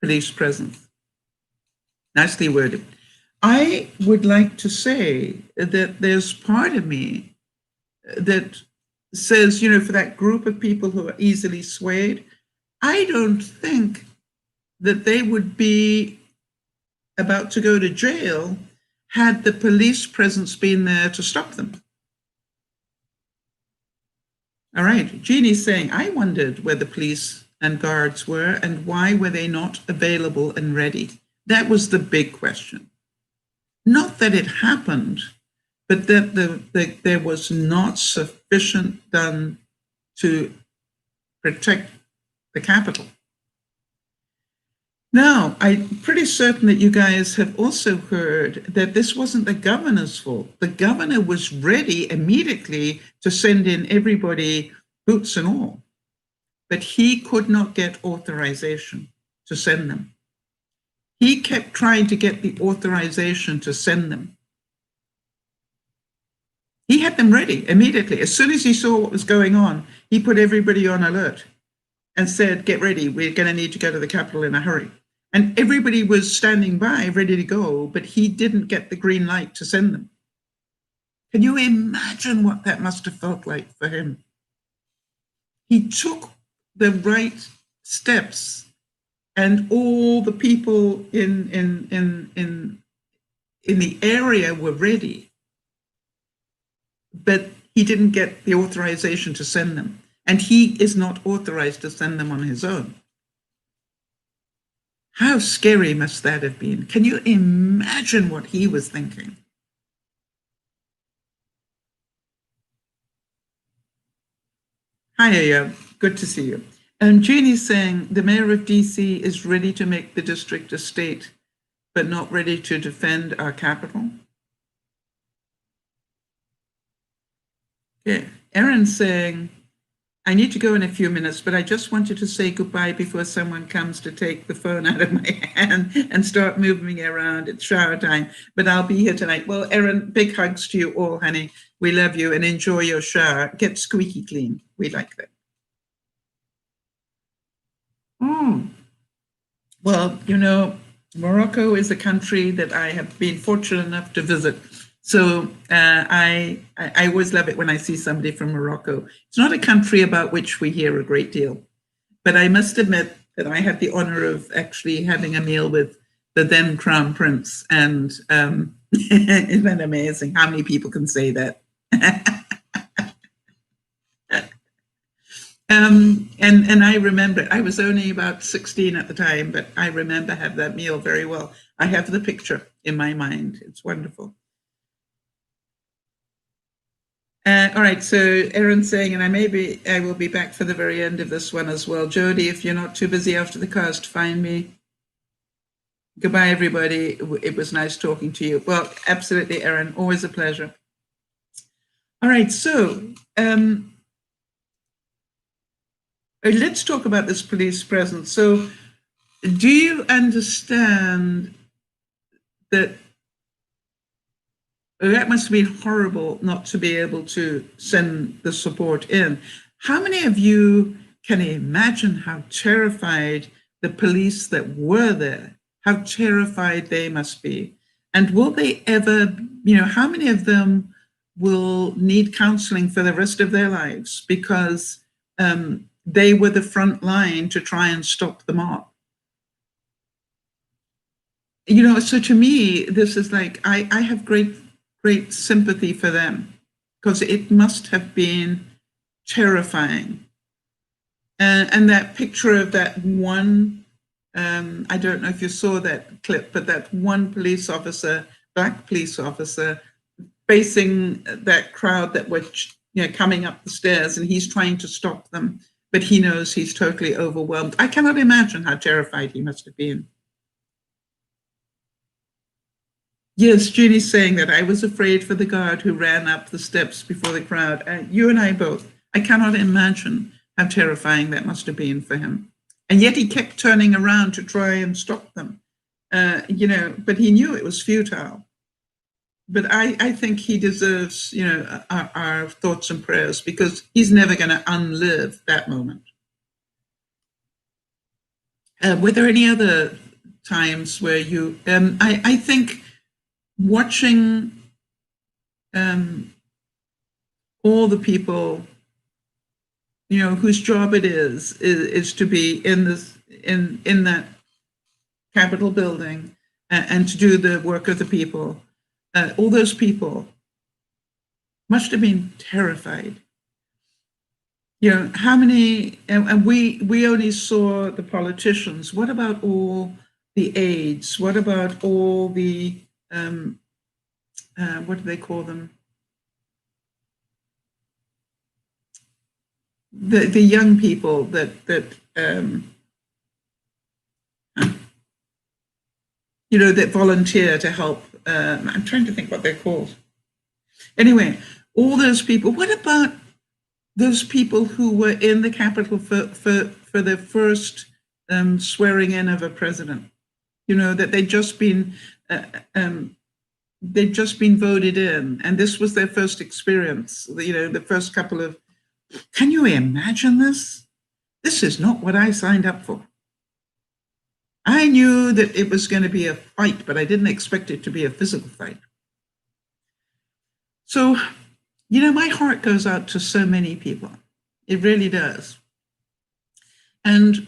police presence. Nicely worded. I would like to say that there's part of me that says, for that group of people who are easily swayed, I don't think that they would be about to go to jail had the police presence been there to stop them. All right, Jeannie's saying, I wondered where the police and guards were and why were they not available and ready? That was the big question. Not that it happened, but that there was not sufficient done to protect the Capitol. Now, I'm pretty certain that you guys have also heard that this wasn't the governor's fault. The governor was ready immediately to send in everybody, boots and all, but he could not get authorization to send them. He kept trying to get the authorization to send them. He had them ready immediately. As soon as he saw what was going on, he put everybody on alert and said, get ready, we're going to need to go to the Capitol in a hurry. And everybody was standing by, ready to go, but he didn't get the green light to send them. Can you imagine what that must have felt like for him? He took the right steps, and all the people in the area were ready, but he didn't get the authorization to send them. And he is not authorized to send them on his own. How scary must that have been? Can you imagine what he was thinking? Hi, Aya. Good to see you. And Jeannie's saying the mayor of DC is ready to make the district a state, but not ready to defend our capital. Okay. Erin's saying, I need to go in a few minutes, but I just wanted to say goodbye before someone comes to take the phone out of my hand and start moving me around. It's shower time, but I'll be here tonight. Well, Erin, big hugs to you all, honey. We love you and enjoy your shower. Get squeaky clean. We like that. Well, Morocco is a country that I have been fortunate enough to visit. So I always love it when I see somebody from Morocco. It's not a country about which we hear a great deal, but I must admit that I had the honor of actually having a meal with the then Crown Prince, and isn't that amazing? How many people can say that? And I remember, I was only about 16 at the time, but I remember having that meal very well. I have the picture in my mind. It's wonderful. All right, so Erin's saying, and I will be back for the very end of this one as well. Jody, if you're not too busy after the cast, find me. Goodbye, everybody. It was nice talking to you. Well, absolutely, Erin. Always a pleasure. All right, so let's talk about this police presence. So do you understand that that must be horrible not to be able to send the support in? How many of you can imagine how terrified the police that were there, how terrified they must be? And will they ever, how many of them will need counseling for the rest of their lives because they were the front line to try and stop the mob? So to me, this is like, I have great sympathy for them because it must have been terrifying. And that picture of that one, I don't know if you saw that clip, but that one police officer, black police officer, facing that crowd that were coming up the stairs, and he's trying to stop them, but he knows he's totally overwhelmed. I cannot imagine how terrified he must have been. Yes, Jeannie's saying that I was afraid for the guard who ran up the steps before the crowd. You and I both. I cannot imagine how terrifying that must have been for him. And yet he kept turning around to try and stop them, but he knew it was futile. But I think he deserves, our thoughts and prayers because he's never going to unlive that moment. Were there any other times where you, I think watching all the people, whose job it is to be in that Capitol building and to do the work of the people, all those people must have been terrified. How many, and we only saw the politicians. What about all the aides? What about all the, what do they call them? The young people that that volunteer to help. I'm trying to think what they're called. Anyway, all those people. What about those people who were in the Capitol for the first swearing in of a president? That they'd just been voted in, and this was their first experience. The first couple of. Can you imagine this? This is not what I signed up for. I knew that it was going to be a fight, but I didn't expect it to be a physical fight. So, my heart goes out to so many people. It really does. And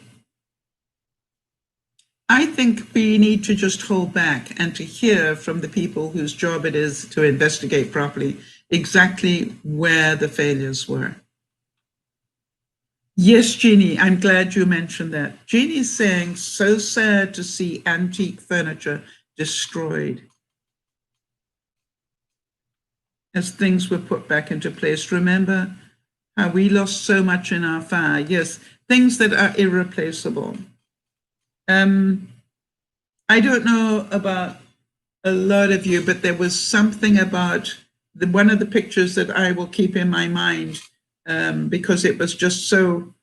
I think we need to just hold back and to hear from the people whose job it is to investigate properly exactly where the failures were. Yes, Jeannie, I'm glad you mentioned that. Jeannie's saying, so sad to see antique furniture destroyed as things were put back into place. Remember how we lost so much in our fire? Yes, things that are irreplaceable. I don't know about a lot of you, but there was something about one of the pictures that I will keep in my mind because it was just so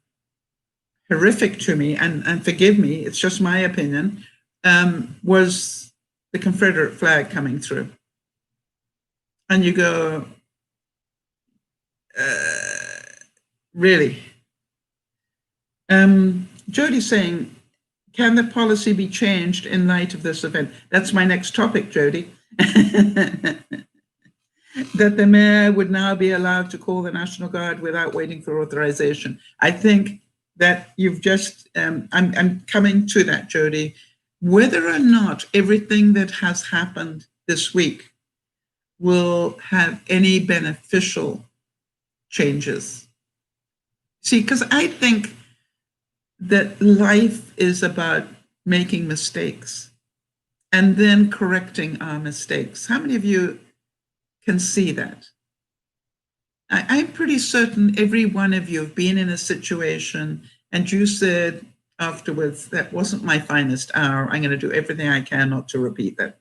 horrific to me, and forgive me, it's just my opinion, was the Confederate flag coming through. And you go, really? Jody's saying, can the policy be changed in light of this event? That's my next topic, Jody. That the mayor would now be allowed to call the National Guard without waiting for authorization. I think that you've just, I'm coming to that, Jody. Whether or not everything that has happened this week will have any beneficial changes. See, because I think that life is about making mistakes and then correcting our mistakes. How many of you can see that? I'm pretty certain every one of you have been in a situation and you said, afterwards, that wasn't my finest hour. I'm going to do everything I can not to repeat that.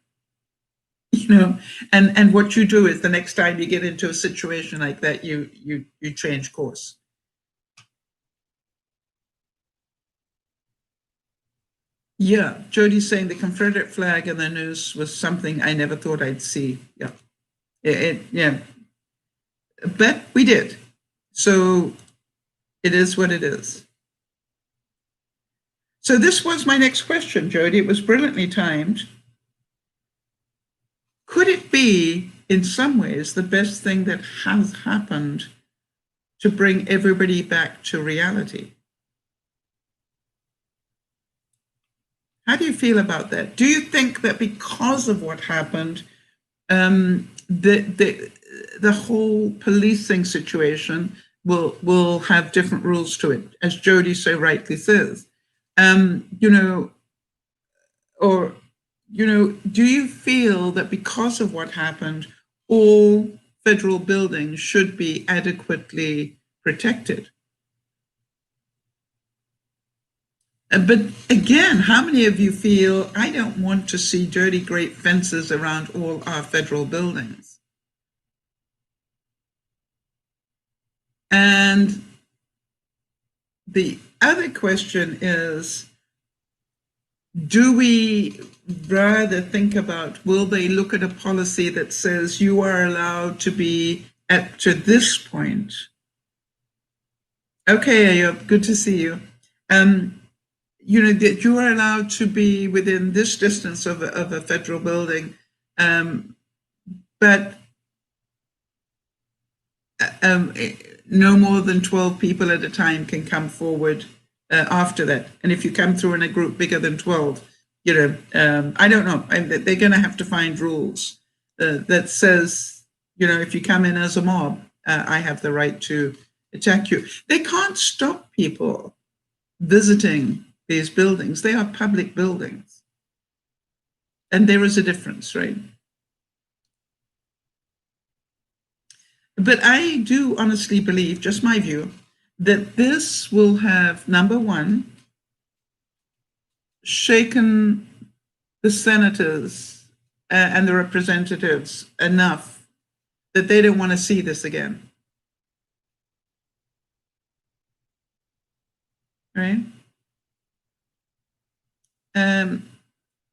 You know, and what you do is the next time you get into a situation like that, you change course. Yeah, Jody's saying the Confederate flag in the news was something I never thought I'd see. Yeah, yeah, but we did. So it is what it is. So this was my next question, Jody. It was brilliantly timed. Could it be, in some ways, the best thing that has happened to bring everybody back to reality? How do you feel about that? Do you think that because of what happened, the whole policing situation will have different rules to it, as Jody so rightly says? You know, or you know, do you feel that because of what happened, all federal buildings should be adequately protected? But again, how many of you feel, I don't want to see dirty great fences around all our federal buildings? And the other question is, do we rather think about, will they look at a policy that says you are allowed to be up to this point? Okay, Ayub, good to see you. You know, that you are allowed to be within this distance of a federal building, but no more than 12 people at a time can come forward after that. And if you come through in a group bigger than 12, you know, I don't know, they're going to have to find rules that says, you know, if you come in as a mob, I have the right to attack you. They can't stop people visiting these buildings. They are public buildings. And there is a difference, right? But I do honestly believe, just my view, that this will have, number one, shaken the senators and the representatives enough that they don't want to see this again. Right?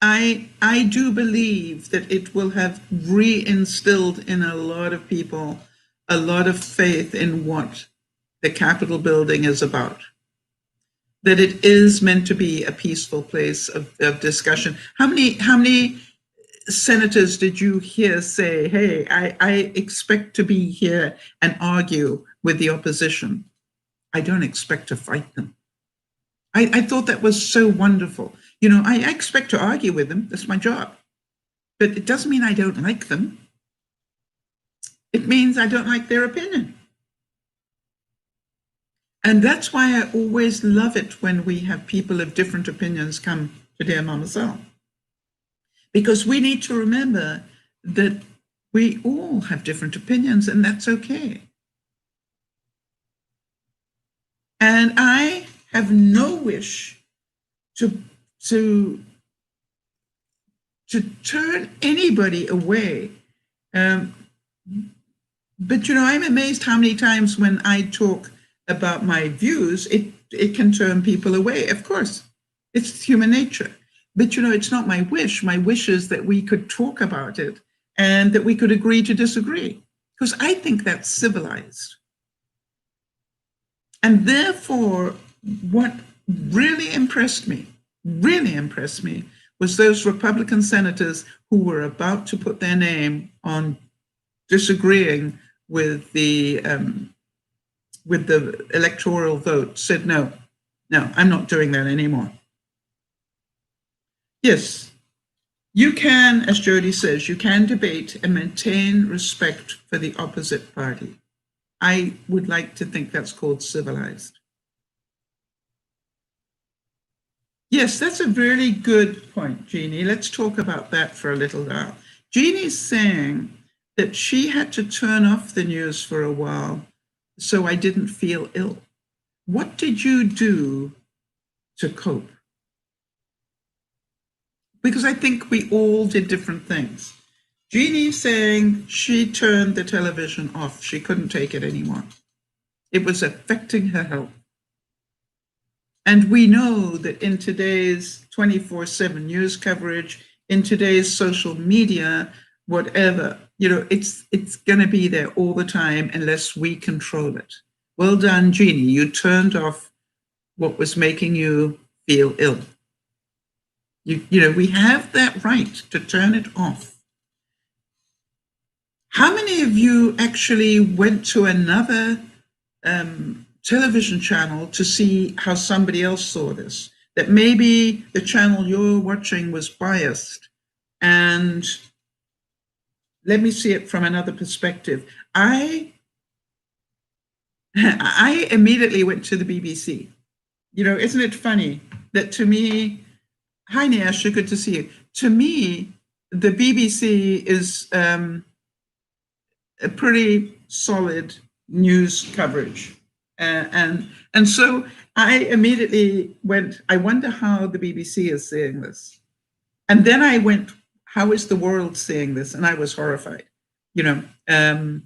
I do believe that it will have reinstilled in a lot of people a lot of faith in what the Capitol building is about. That it is meant to be a peaceful place of discussion. How many senators did you hear say, hey, I expect to be here and argue with the opposition? I don't expect to fight them. I thought that was so wonderful. You know, I expect to argue with them. That's my job. But it doesn't mean I don't like them. It means I don't like their opinion. And that's why I always love it when we have people of different opinions come to DearMamaSal. Because we need to remember that we all have different opinions, and that's okay. And I have no wish to turn anybody away. But, you know, I'm amazed how many times when I talk about my views, it can turn people away. Of course, it's human nature. But, you know, it's not my wish. My wish is that we could talk about it and that we could agree to disagree, because I think that's civilized. And therefore, what really impressed me, was those Republican senators who were about to put their name on disagreeing with the electoral vote, said, no, I'm not doing that anymore. Yes, you can, as Jody says, you can debate and maintain respect for the opposite party. I would like to think that's called civilized. Yes, that's a really good point, Jeannie. Let's talk about that for a little while. Jeannie's saying that she had to turn off the news for a while so I didn't feel ill. What did you do to cope? Because I think we all did different things. Jeannie saying she turned the television off. She couldn't take it anymore. It was affecting her health. And we know that in today's 24/7 news coverage, in today's social media, whatever, it's going to be there all the time unless we control it. Well done, Jeannie. You turned off what was making you feel ill. We have that right to turn it off. How many of you actually went to another television channel to see how somebody else saw this? That maybe the channel you're watching was biased, and let me see it from another perspective. I immediately went to the BBC. Isn't it funny that to me, hi Niasha, good to see you. To me, the BBC is a pretty solid news coverage. And so I immediately went, I wonder how the BBC is seeing this. And then I went, how is the world seeing this? And I was horrified, And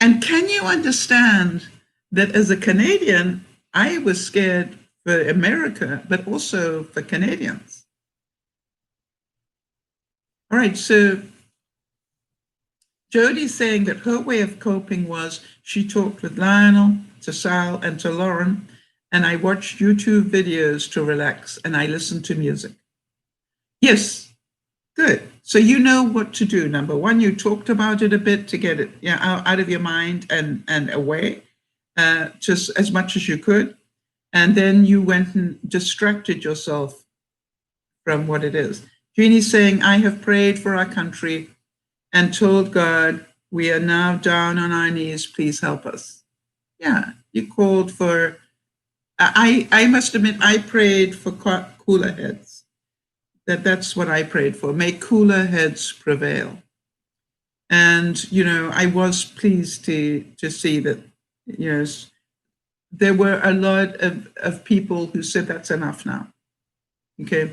can you understand that as a Canadian, I was scared for America, but also for Canadians? All right, so Jodie's saying that her way of coping was she talked with Lionel, to Sal, and to Lauren, and I watched YouTube videos to relax, and I listened to music. Yes, good. So you know what to do. Number one, you talked about it a bit to get it out of your mind and away, just as much as you could. And then you went and distracted yourself from what it is. Jeannie's saying, I have prayed for our country and told God, we are now down on our knees, please help us. Yeah, you called for, I must admit, I prayed for cooler heads. That's what I prayed for. May cooler heads prevail. And, I was pleased to see that, there were a lot of people who said that's enough now. Okay,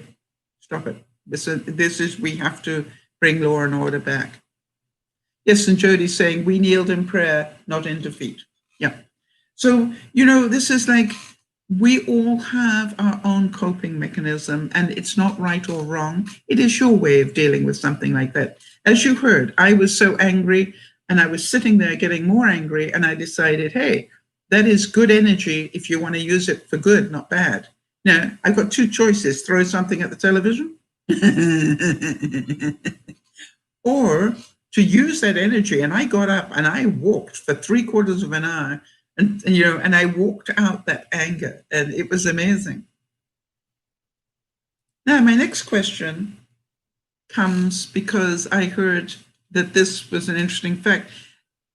stop it. This is, we have to bring law and order back. Yes, and Jodie's saying, we kneeled in prayer, not in defeat. Yeah. So, this is like, we all have our own coping mechanism, and it's not right or wrong. It is your way of dealing with something like that. As you heard, I was so angry, and I was sitting there getting more angry, and I decided, hey, that is good energy if you want to use it for good, not bad. Now, I've got two choices: throw something at the television or to use that energy. And I got up and I walked for 3/4 of an hour and I walked out that anger, and it was amazing. Now, my next question comes because I heard that this was an interesting fact.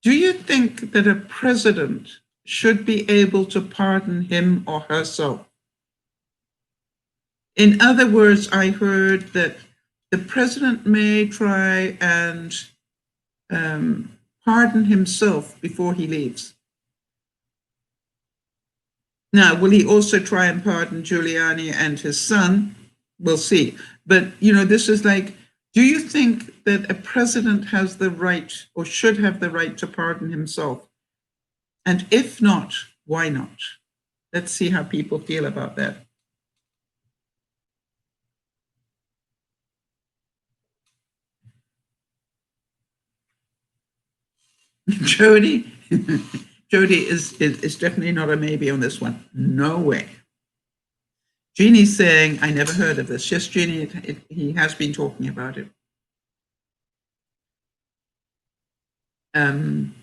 Do you think that a president should be able to pardon him or herself? In other words, I heard that the president may try and pardon himself before he leaves. Now, will he also try and pardon Giuliani and his son? We'll see. But, this is like, do you think that a president has the right or should have the right to pardon himself? And if not, why not? Let's see how people feel about that. Jodie is definitely not a maybe on this one. No way. Jeannie's saying, I never heard of this. Yes, Jeannie, he has been talking about it. And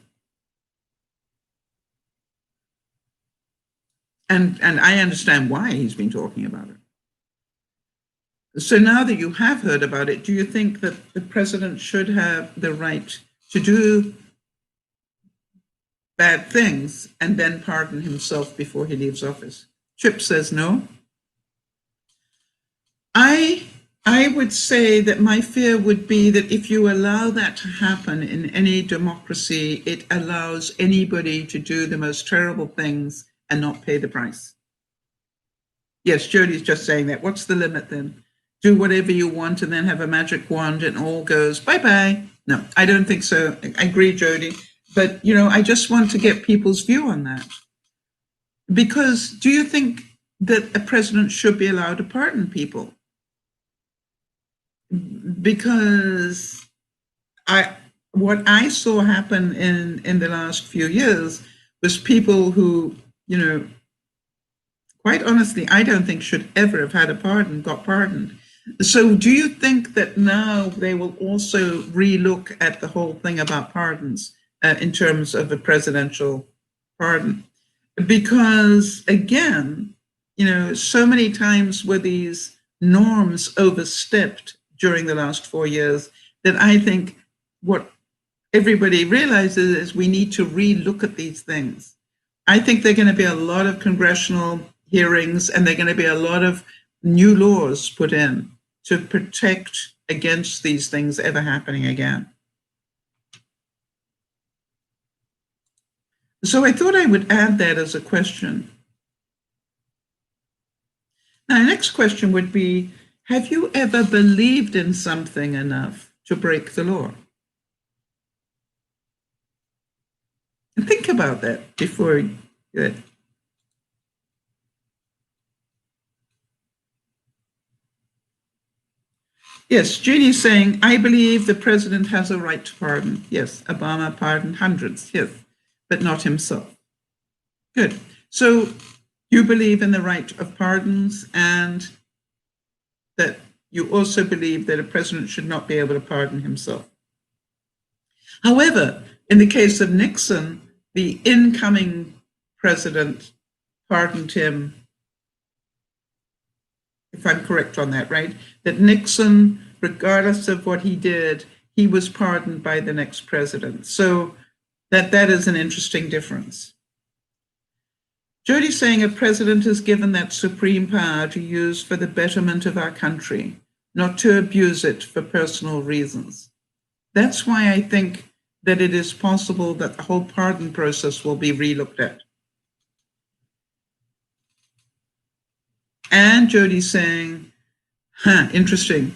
I understand why he's been talking about it. So now that you have heard about it, do you think that the president should have the right to do bad things and then pardon himself before he leaves office? Chip says no. I would say that my fear would be that if you allow that to happen in any democracy, it allows anybody to do the most terrible things and not pay the price. Yes, Jody's just saying that. What's the limit then? Do whatever you want and then have a magic wand and all goes bye-bye. No, I don't think so. I agree, Jody. But, I just want to get people's view on that. Because do you think that a president should be allowed to pardon people? Because what I saw happen in the last few years was people who, quite honestly, I don't think should ever have had a pardon, got pardoned. So do you think that now they will also relook at the whole thing about pardons in terms of a presidential pardon? Because again, so many times were these norms overstepped during the last 4 years that I think what everybody realizes is we need to relook at these things. I think there are going to be a lot of congressional hearings and there are going to be a lot of new laws put in to protect against these things ever happening again. So I thought I would add that as a question. Now, the next question would be, have you ever believed in something enough to break the law? And think about that before you do it. Yes, Jeannie's saying, I believe the president has a right to pardon. Yes, Obama pardoned hundreds, yes, but not himself. Good. So you believe in the right of pardons and that you also believe that a president should not be able to pardon himself. However, in the case of Nixon, the incoming president pardoned him, if I'm correct on that, right? That Nixon, regardless of what he did, he was pardoned by the next president. So that is an interesting difference. Jody's saying a president is given that supreme power to use for the betterment of our country, not to abuse it for personal reasons. That's why I think that it is possible that the whole pardon process will be relooked at. And Jody's saying, interesting,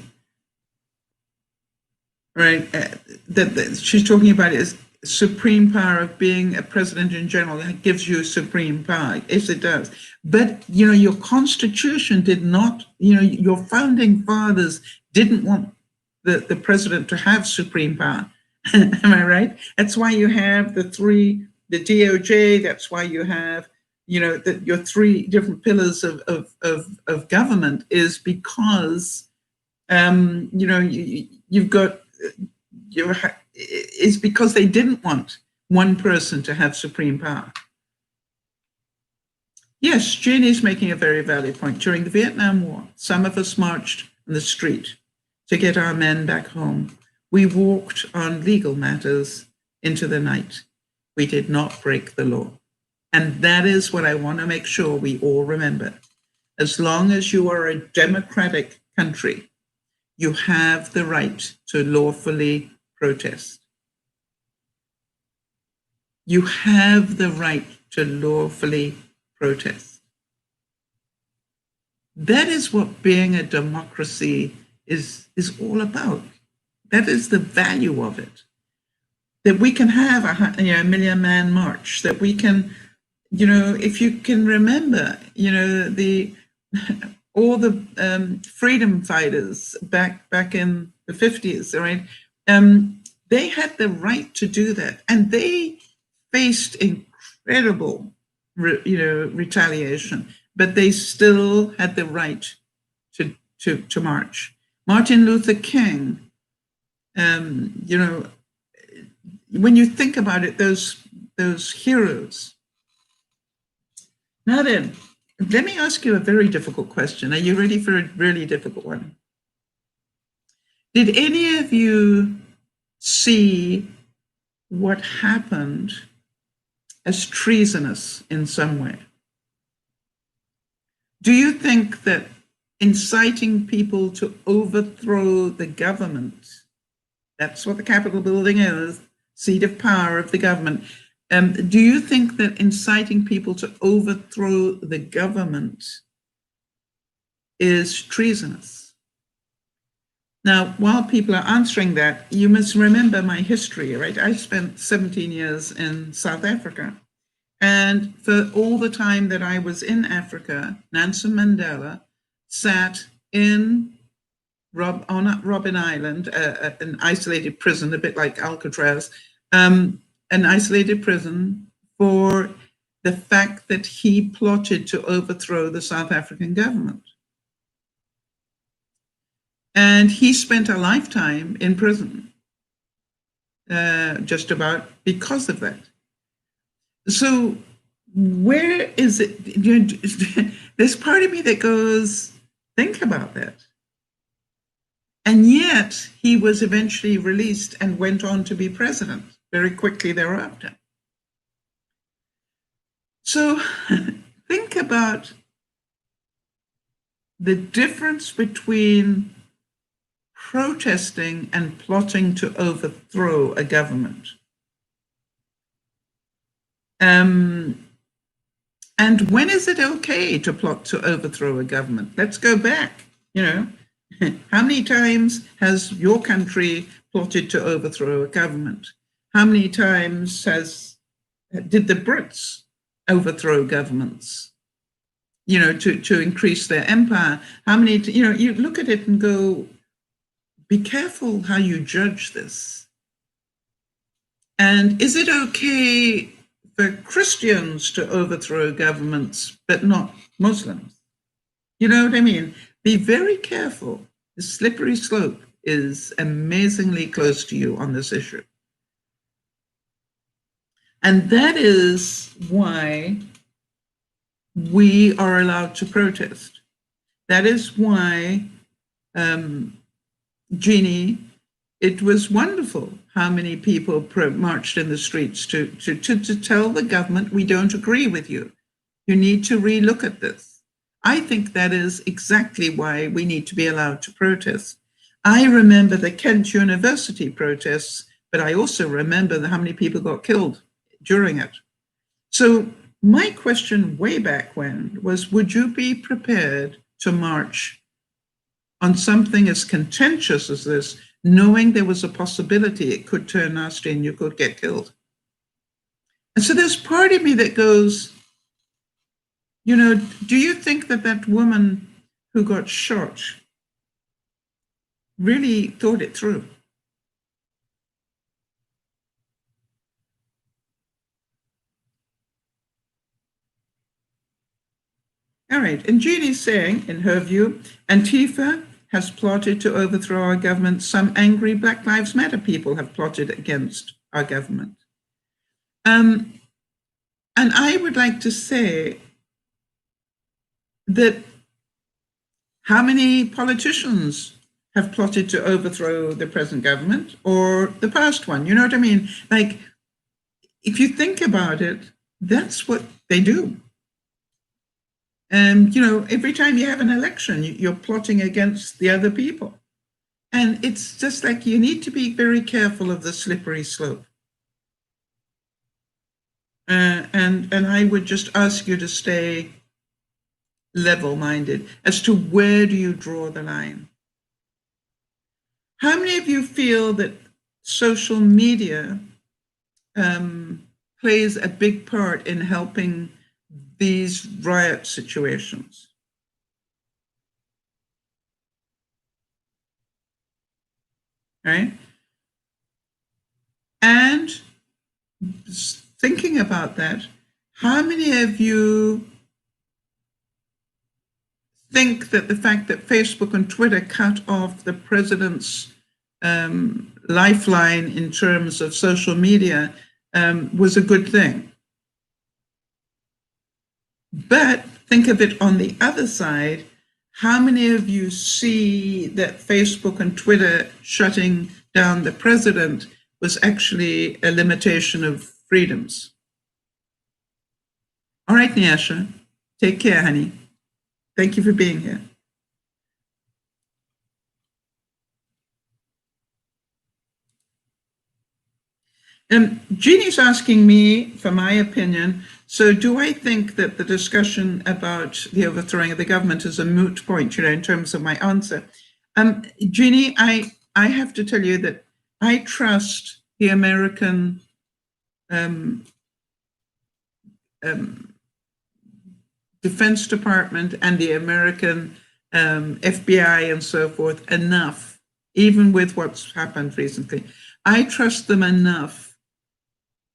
right? That she's talking about is supreme power of being a president in general. That gives you supreme power. Yes, it does. But, your Constitution did not, your founding fathers didn't want the president to have supreme power. Am I right? That's why you have the DOJ. That's why you have, your three different pillars of government is because, you've got, is because they didn't want one person to have supreme power. Yes, Jane is making a very valid point. During the Vietnam War, some of us marched on the street to get our men back home. We walked on legal matters into the night. We did not break the law. And that is what I want to make sure we all remember. As long as you are a democratic country, you have the right to lawfully protest. You have the right to lawfully protest. That is what being a democracy is all about. That is the value of it. That we can have a million-man march. That we can, if you can remember, all the freedom fighters back in the 50s, right? They had the right to do that, and they faced incredible, retaliation, but they still had the right to march. Martin Luther King. When you think about it, those heroes. Now then, let me ask you a very difficult question. Are you ready for a really difficult one? Did any of you see what happened as treasonous in some way? Do you think that inciting people to overthrow the government, that's what the Capitol building is, seat of power of the government, do you think that inciting people to overthrow the government is treasonous. Now, while people are answering that, you must remember my history, right? I spent 17 years in South Africa. And for all the time that I was in Africa, Nelson Mandela sat on Robben Island, an isolated prison, a bit like Alcatraz, an isolated prison for the fact that he plotted to overthrow the South African government. And he spent a lifetime in prison, just about because of that. So where is it? There's part of me that goes, think about that. And yet he was eventually released and went on to be president very quickly thereafter. So think about the difference between protesting and plotting to overthrow a government. And when is it okay to plot to overthrow a government? Let's go back, How many times has your country plotted to overthrow a government? How many times did the Brits overthrow governments, to increase their empire? How many, you look at it and go, be careful how you judge this. And is it okay for Christians to overthrow governments, but not Muslims? You know what I mean? Be very careful. The slippery slope is amazingly close to you on this issue. And that is why we are allowed to protest. That is why, Jeannie, it was wonderful how many people marched in the streets to tell the government, we don't agree with you. You need to relook at this. I think that is exactly why we need to be allowed to protest. I remember the Kent University protests, but I also remember how many people got killed during it. So my question way back when was, would you be prepared to march on something as contentious as this, knowing there was a possibility it could turn nasty and you could get killed? And so there's part of me that goes, do you think that that woman who got shot really thought it through? All right, and Jeannie's saying, in her view, Antifa has plotted to overthrow our government. Some angry Black Lives Matter people have plotted against our government. And I would like to say that how many politicians have plotted to overthrow the present government or the past one? You know what I mean? Like, if you think about it, that's what they do. And, every time you have an election, you're plotting against the other people. And it's just like you need to be very careful of the slippery slope. And I would just ask you to stay level-minded as to where do you draw the line. How many of you feel that social media plays a big part in helping these riot situations? Right? And thinking about that, how many of you think that the fact that Facebook and Twitter cut off the president's lifeline in terms of social media was a good thing? But think of it on the other side. How many of you see that Facebook and Twitter shutting down the president was actually a limitation of freedoms? All right, Nyasha, take care, honey. Thank you for being here. Jeannie's asking me for my opinion. So do I think that the discussion about the overthrowing of the government is a moot point, in terms of my answer? Jeannie, I have to tell you that I trust the American Defense Department and the American FBI and so forth enough, even with what's happened recently. I trust them enough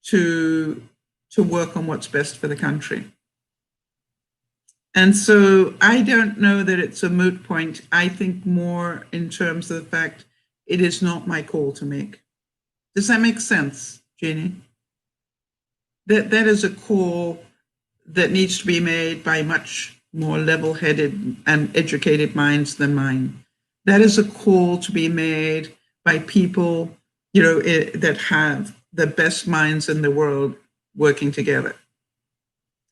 to work on what's best for the country. And so I don't know that it's a moot point. I think more in terms of the fact it is not my call to make. Does that make sense, Jeannie? That is a call that needs to be made by much more level-headed and educated minds than mine. That is a call to be made by people, that have the best minds in the world working together.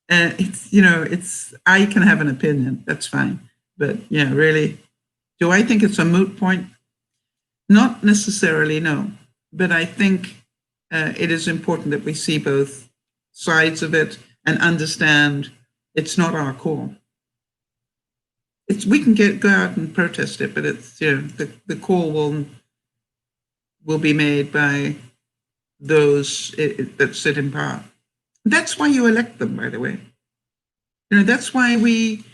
And I can have an opinion, that's fine. But yeah, really, do I think it's a moot point? Not necessarily, no. But I think it is important that we see both sides of it and understand it's not our call. We can go out and protest it, but it's the call will be made by those that sit in power. That's why you elect them, by the way. That's why you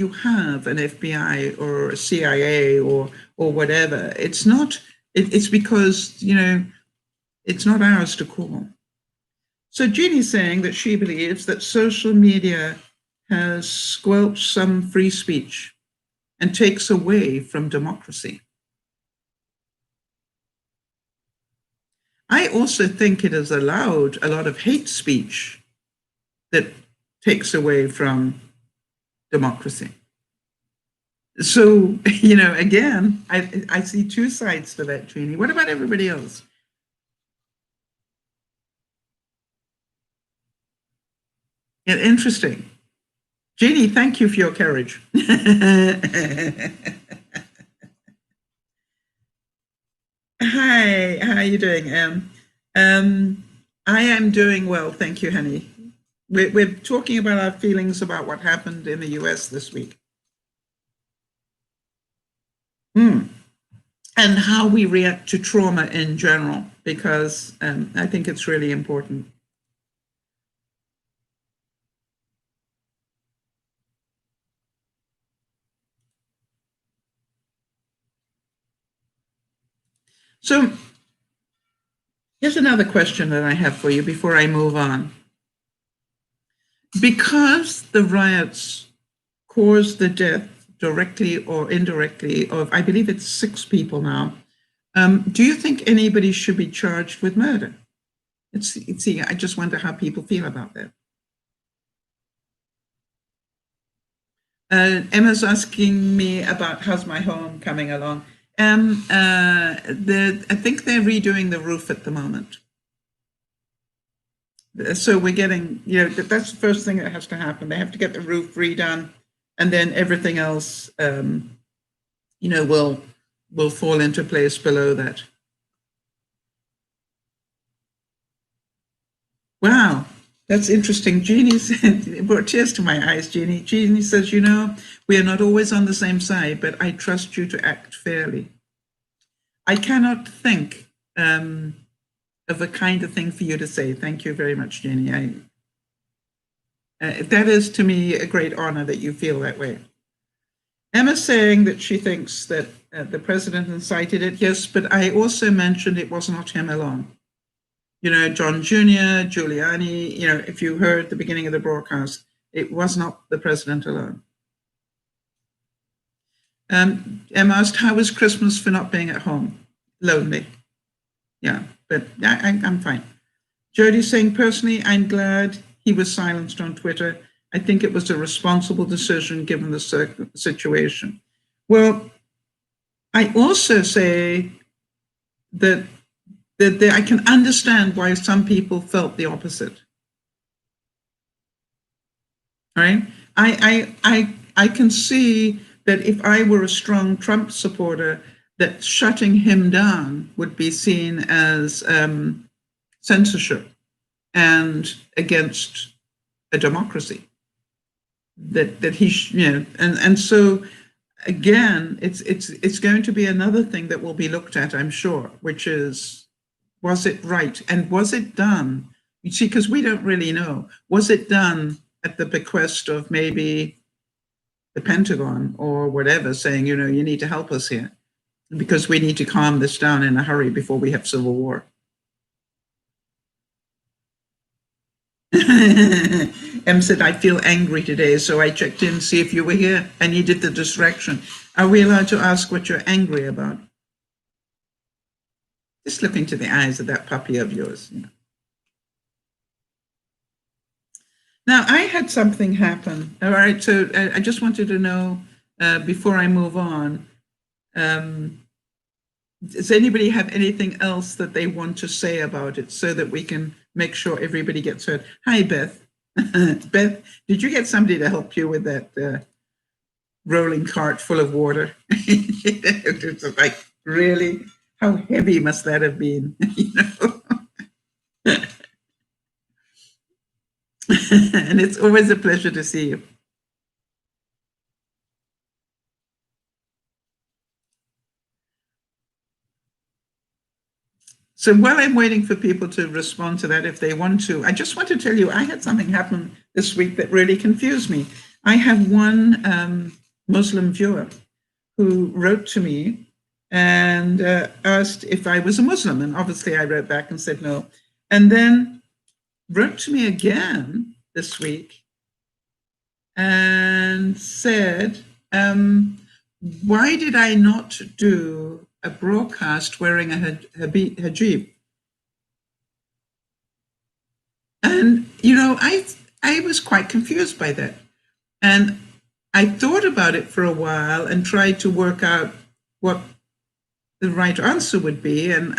have an FBI or a CIA or whatever. It's not. It's because it's not ours to call. So Jeannie's saying that she believes that social media has squelched some free speech and takes away from democracy. I also think it has allowed a lot of hate speech that takes away from democracy. So, again, I see two sides to that, Jeannie. What about everybody else? Yeah, interesting. Jeannie, thank you for your courage. Hi, how are you doing, Em? I am doing well, thank you, honey. We're talking about our feelings about what happened in the US this week. And how we react to trauma in general, because I think it's really important. So here's another question that I have for you before I move on. Because the riots caused the death directly or indirectly of, I believe it's 6 people now, do you think anybody should be charged with murder? See, I just wonder how people feel about that. Emma's asking me about how's my home coming along. I think they're redoing the roof at the moment. So we're getting, that's the first thing that has to happen. They have to get the roof redone, and then everything else, will fall into place below that. Wow, that's interesting. Jeannie said, it brought tears to my eyes, Jeannie. Jeannie says, we are not always on the same side, but I trust you to act fairly. I cannot think of a kinder thing for you to say. Thank you very much, Jeannie. That is, to me, a great honor that you feel that way. Emma's saying that she thinks that the president incited it. Yes, but I also mentioned it was not him alone. John Jr., Giuliani, if you heard the beginning of the broadcast, it was not the president alone. Emma asked, how was Christmas for not being at home? Lonely. Yeah, but I'm fine. Jody's saying, personally, I'm glad he was silenced on Twitter. I think it was a responsible decision given the situation. Well, I also say that I can understand why some people felt the opposite. Right? I can see that if I were a strong Trump supporter, that shutting him down would be seen as censorship and against a democracy. That he, and so again, it's going to be another thing that will be looked at, I'm sure, which is, was it right? And was it done? You see, because we don't really know. Was it done at the bequest of maybe the Pentagon or whatever, saying, you need to help us here because we need to calm this down in a hurry before we have civil war? Em said, I feel angry today, so I checked in to see if you were here. I needed the distraction. Are we allowed to ask what you're angry about? Just look into the eyes of that puppy of yours. Now, I had something happen. All right, so I just wanted to know, before I move on, does anybody have anything else that they want to say about it so that we can make sure everybody gets heard? Hi, Beth. Beth, did you get somebody to help you with that rolling cart full of water? It's like, really? How heavy must that have been? And it's always a pleasure to see you. So while I'm waiting for people to respond to that, if they want to, I just want to tell you, I had something happen this week that really confused me. I have one Muslim viewer who wrote to me and asked if I was a Muslim. And obviously I wrote back and said no. And then wrote to me again this week and said, why did I not do a broadcast wearing a hijab? And, I was quite confused by that. And I thought about it for a while and tried to work out what the right answer would be. And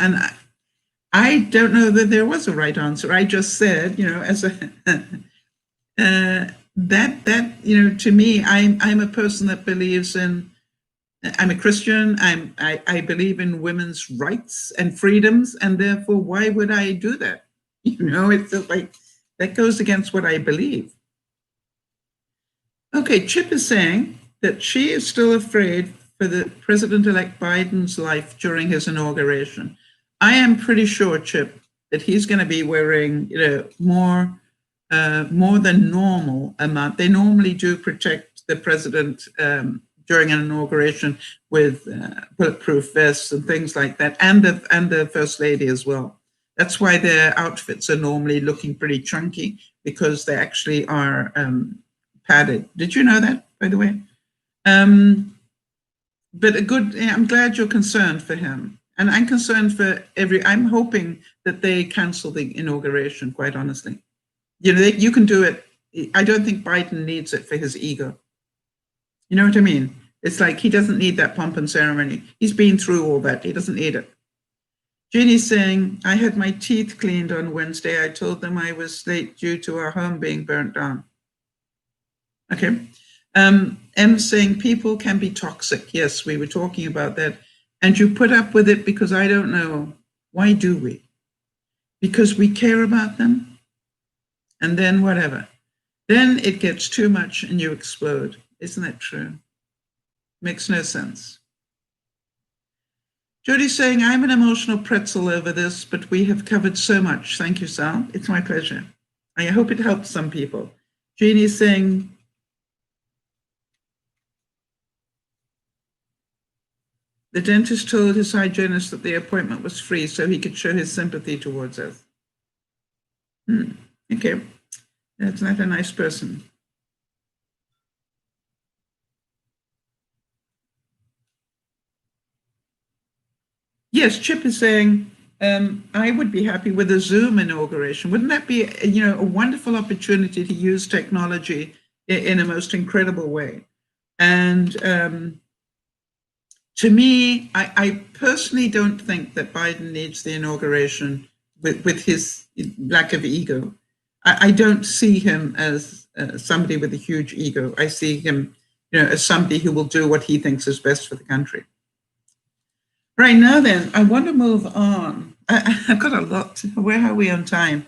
I don't know that there was a right answer. I just said, as a to me, I'm a person that believes in. I'm a Christian. I believe in women's rights and freedoms, and therefore, why would I do that? It's just like that goes against what I believe. Okay, Chip is saying that she is still afraid for the President-elect Biden's life during his inauguration. I am pretty sure, Chip, that he's going to be wearing, more than normal amount. They normally do protect the president during an inauguration with bulletproof vests and things like that, and the first lady as well. That's why their outfits are normally looking pretty chunky, because they actually are padded. Did you know that, by the way? But I'm glad you're concerned for him. And I'm concerned for I'm hoping that they cancel the inauguration, quite honestly. You can do it. I don't think Biden needs it for his ego. You know what I mean? It's like he doesn't need that pomp and ceremony. He's been through all that. He doesn't need it. Jeannie's saying, I had my teeth cleaned on Wednesday. I told them I was late due to our home being burnt down. Okay. M saying, people can be toxic. Yes, we were talking about that. And you put up with it because I don't know. Why do we? Because we care about them? And then whatever. Then it gets too much and you explode. Isn't that true? Makes no sense. Jody's saying, I'm an emotional pretzel over this, but we have covered so much. Thank you, Sal. It's my pleasure. I hope it helps some people. Jeannie's saying, the dentist told his hygienist that the appointment was free so he could show his sympathy towards us. Okay, that's not a nice person. Yes, Chip is saying, I would be happy with a Zoom inauguration. Wouldn't that be, a wonderful opportunity to use technology in a most incredible way? And to me, I personally don't think that Biden needs the inauguration with his lack of ego. I don't see him as somebody with a huge ego. I see him, as somebody who will do what he thinks is best for the country. Right now, then, I want to move on. I've got a lot. Where are we on time?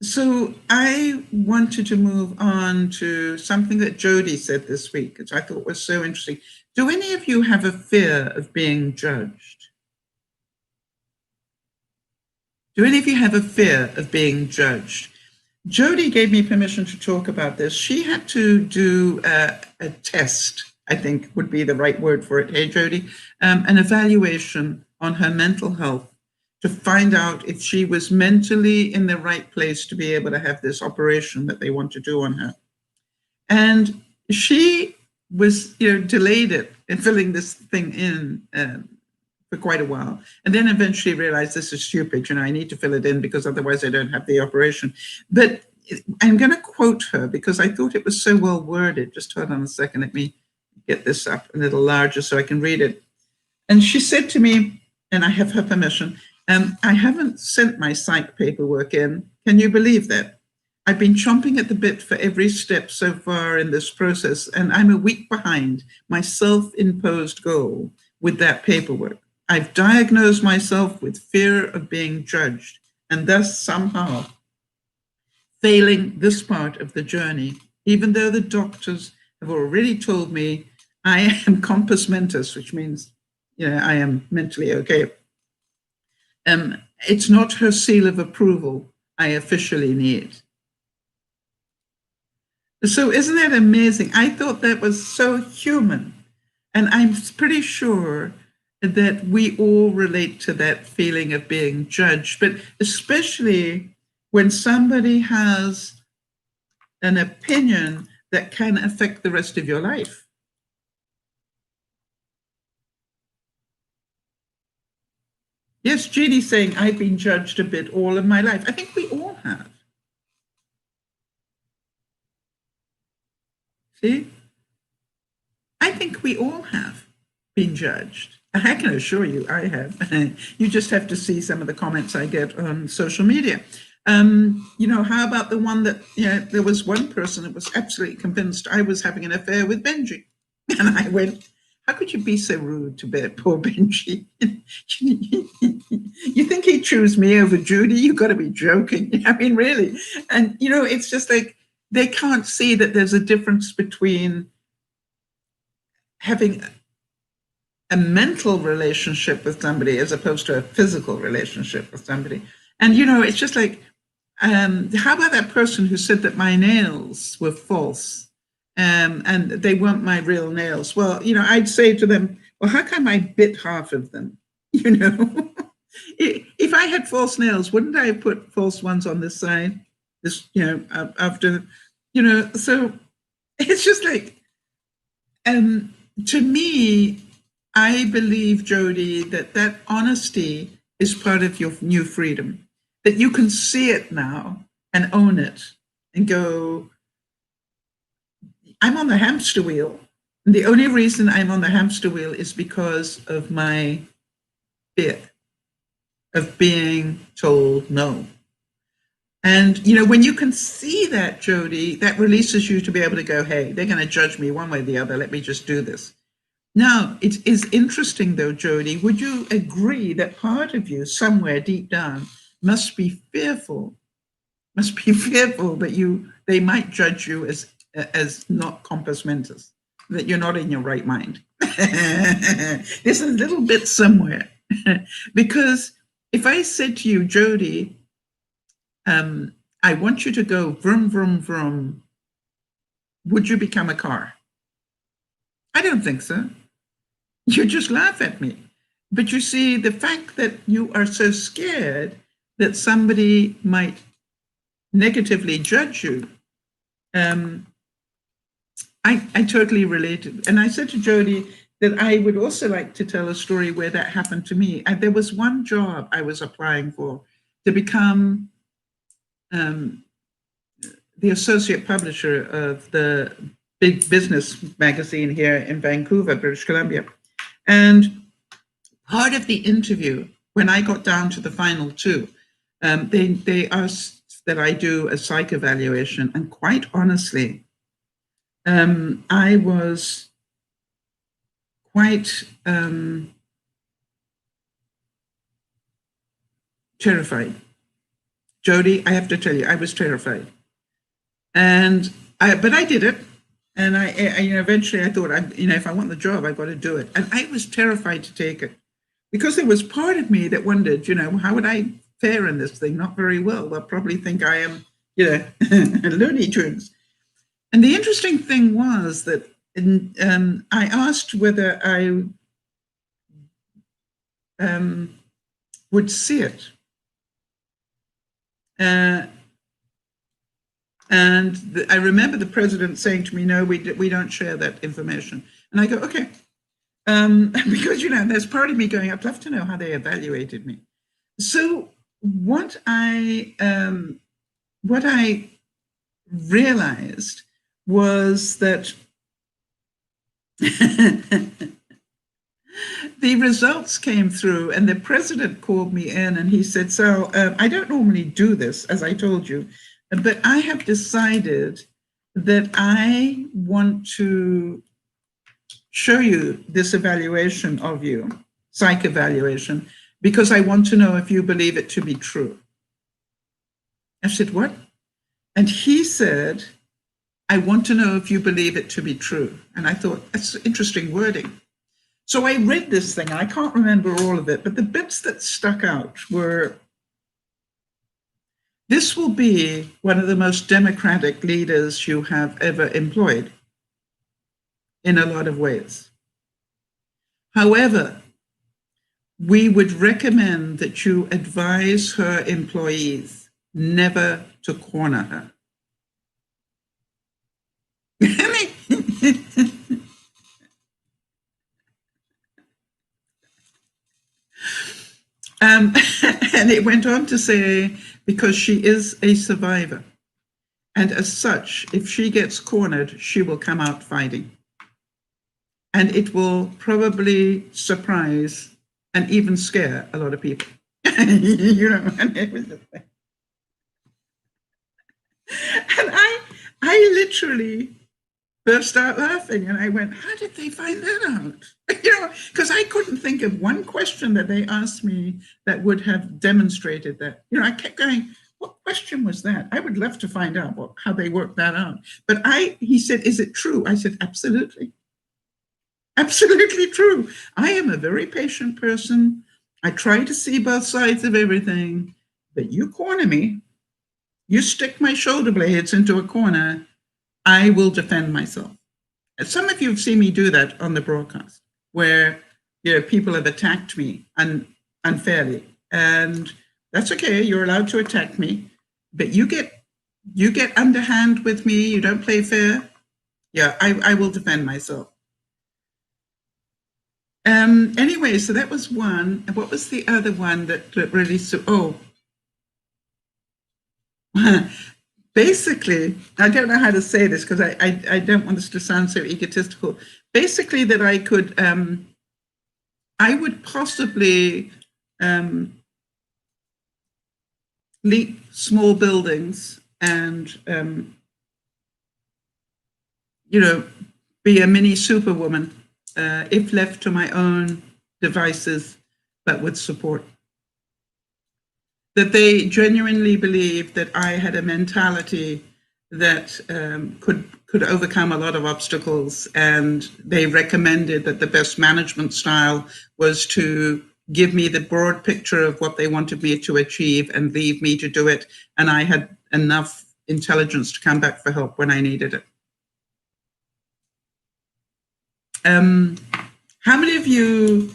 So I wanted to move on to something that Jody said this week, which I thought was so interesting. Do any of you have a fear of being judged? Do any of you have a fear of being judged? Jody gave me permission to talk about this. She had to do a test, I think would be the right word for it. Hey, Jody, an evaluation on her mental health to find out if she was mentally in the right place to be able to have this operation that they want to do on her. And she was, delayed it in filling this thing in for quite a while, and then eventually realized this is stupid. I need to fill it in because otherwise I don't have the operation. But I'm going to quote her because I thought it was so well worded. Just hold on a second. Let me get this up a little larger so I can read it. And she said to me, and I have her permission, I haven't sent my psych paperwork in. Can you believe that? I've been chomping at the bit for every step so far in this process, and I'm a week behind my self-imposed goal with that paperwork. I've diagnosed myself with fear of being judged, and thus somehow failing this part of the journey, even though the doctors have already told me I am compos mentis, which means I am mentally okay. It's not her seal of approval I officially need. So isn't that amazing? I thought that was so human. And I'm pretty sure that we all relate to that feeling of being judged, but especially when somebody has an opinion that can affect the rest of your life. Yes, Judy's saying, I've been judged a bit all of my life. I think we all have. See? I think we all have been judged. I can assure you I have. You just have to see some of the comments I get on social media. How about the one that, there was one person that was absolutely convinced I was having an affair with Benji. And I went, how could you be so rude to poor Benji? You think he'd choose me over Judy? You've got to be joking. I mean, really. And, it's just like they can't see that there's a difference between having a mental relationship with somebody as opposed to a physical relationship with somebody. And, it's just like, how about that person who said that my nails were false and they weren't my real nails? Well, I'd say to them, well, how come I bit half of them? If I had false nails, wouldn't I have put false ones on this side? This, after, so it's just like, to me, I believe, Jody, that honesty is part of your new freedom, that you can see it now and own it and go, I'm on the hamster wheel. And the only reason I'm on the hamster wheel is because of my fear of being told no. And, when you can see that, Jody, that releases you to be able to go, hey, they're going to judge me one way or the other. Let me just do this. Now, it is interesting, though, Jody, would you agree that part of you somewhere deep down must be fearful that they might judge you as not compos mentis, that you're not in your right mind? There's a little bit somewhere. Because if I said to you, Jody, I want you to go vroom, vroom, vroom, would you become a car? I don't think so. You just laugh at me. But you see, the fact that you are so scared that somebody might negatively judge you, I totally related. And I said to Jody that I would also like to tell a story where that happened to me. There was one job I was applying for to become the associate publisher of the big business magazine here in Vancouver, British Columbia. And part of the interview, when I got down to the final two, they asked that I do a psych evaluation. And quite honestly, I was quite terrified Jody, I have to tell you, I was terrified. But I did it. And I eventually I thought, if I want the job, I've got to do it. And I was terrified to take it because there was part of me that wondered, how would I fare in this thing? Not very well. They'll probably think I am, Looney Tunes. And the interesting thing was that I asked whether I would see it. And I remember the president saying to me, no, we don't share that information. And I go, okay. Because, there's part of me going, I'd love to know how they evaluated me. So what I realized was that the results came through, and the president called me in and he said, so I don't normally do this, as I told you, but I have decided that I want to show you this evaluation of you, psych evaluation, because I want to know if you believe it to be true. I said, what? And he said, I want to know if you believe it to be true. And I thought, that's interesting wording. So I read this thing. I can't remember all of it, but the bits that stuck out were, this will be one of the most democratic leaders you have ever employed in a lot of ways. However, we would recommend that you advise her employees never to corner her. And it went on to say, because she is a survivor, and as such, if she gets cornered, she will come out fighting. And it will probably surprise and even scare a lot of people. And it was just like, and I literally burst out laughing, and I went, how did they find that out? Because I couldn't think of one question that they asked me that would have demonstrated that. I kept going, what question was that? I would love to find out how they worked that out. But he said, is it true? I said, absolutely. Absolutely true. I am a very patient person. I try to see both sides of everything, but you corner me, you stick my shoulder blades into a corner, I will defend myself. Some of you have seen me do that on the broadcast, where people have attacked me unfairly, and that's okay. You're allowed to attack me, but you get underhand with me. You don't play fair. Yeah, I will defend myself. Anyway, so that was one. And what was the other one that really? Basically, I don't know how to say this because I don't want this to sound so egotistical. Basically, that I would possibly leap small buildings and be a mini superwoman if left to my own devices, but with support. That they genuinely believed that I had a mentality that could overcome a lot of obstacles, and they recommended that the best management style was to give me the broad picture of what they wanted me to achieve and leave me to do it, and I had enough intelligence to come back for help when I needed it. How many of you,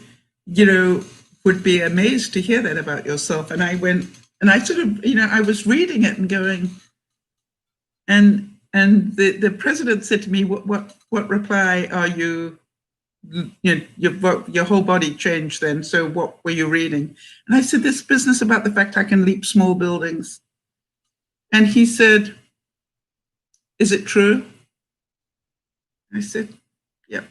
would be amazed to hear that about yourself? And I went, and I sort of, I was reading it and going, and the president said to me, what reply are you, your whole body changed then, so what were you reading? And I said, this business about the fact I can leap small buildings. And he said, is it true? I said, yeah.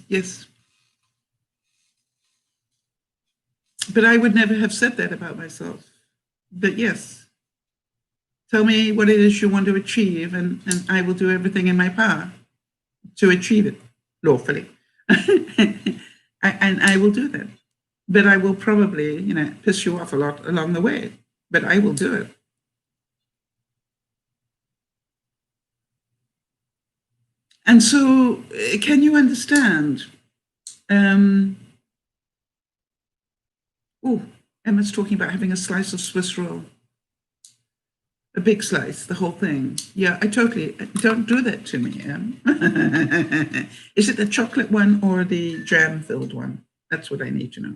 Yes. But I would never have said that about myself. But yes, tell me what it is you want to achieve, and I will do everything in my power to achieve it lawfully. And I will do that. but I will probably, piss you off a lot along the way, but I will do it. And so, can you understand? Oh, Emma's talking about having a slice of Swiss roll. A big slice, the whole thing. Yeah, I totally, don't do that to me, Em. Is it the chocolate one or the jam-filled one? That's what I need to know.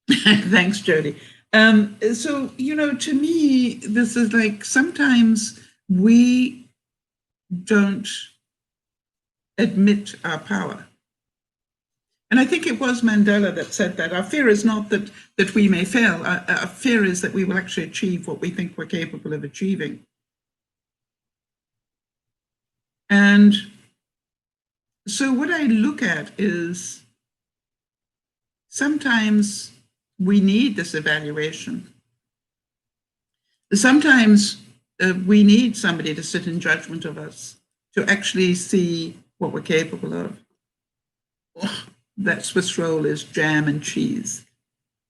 Thanks, Jody. So, to me, this is like sometimes we don't admit our power. And I think it was Mandela that said that our fear is not that we may fail. Our fear is that we will actually achieve what we think we're capable of achieving. And so what I look at is sometimes we need this evaluation. Sometimes we need somebody to sit in judgment of us, to actually see what we're capable of. Oh, that Swiss roll is jam and cheese.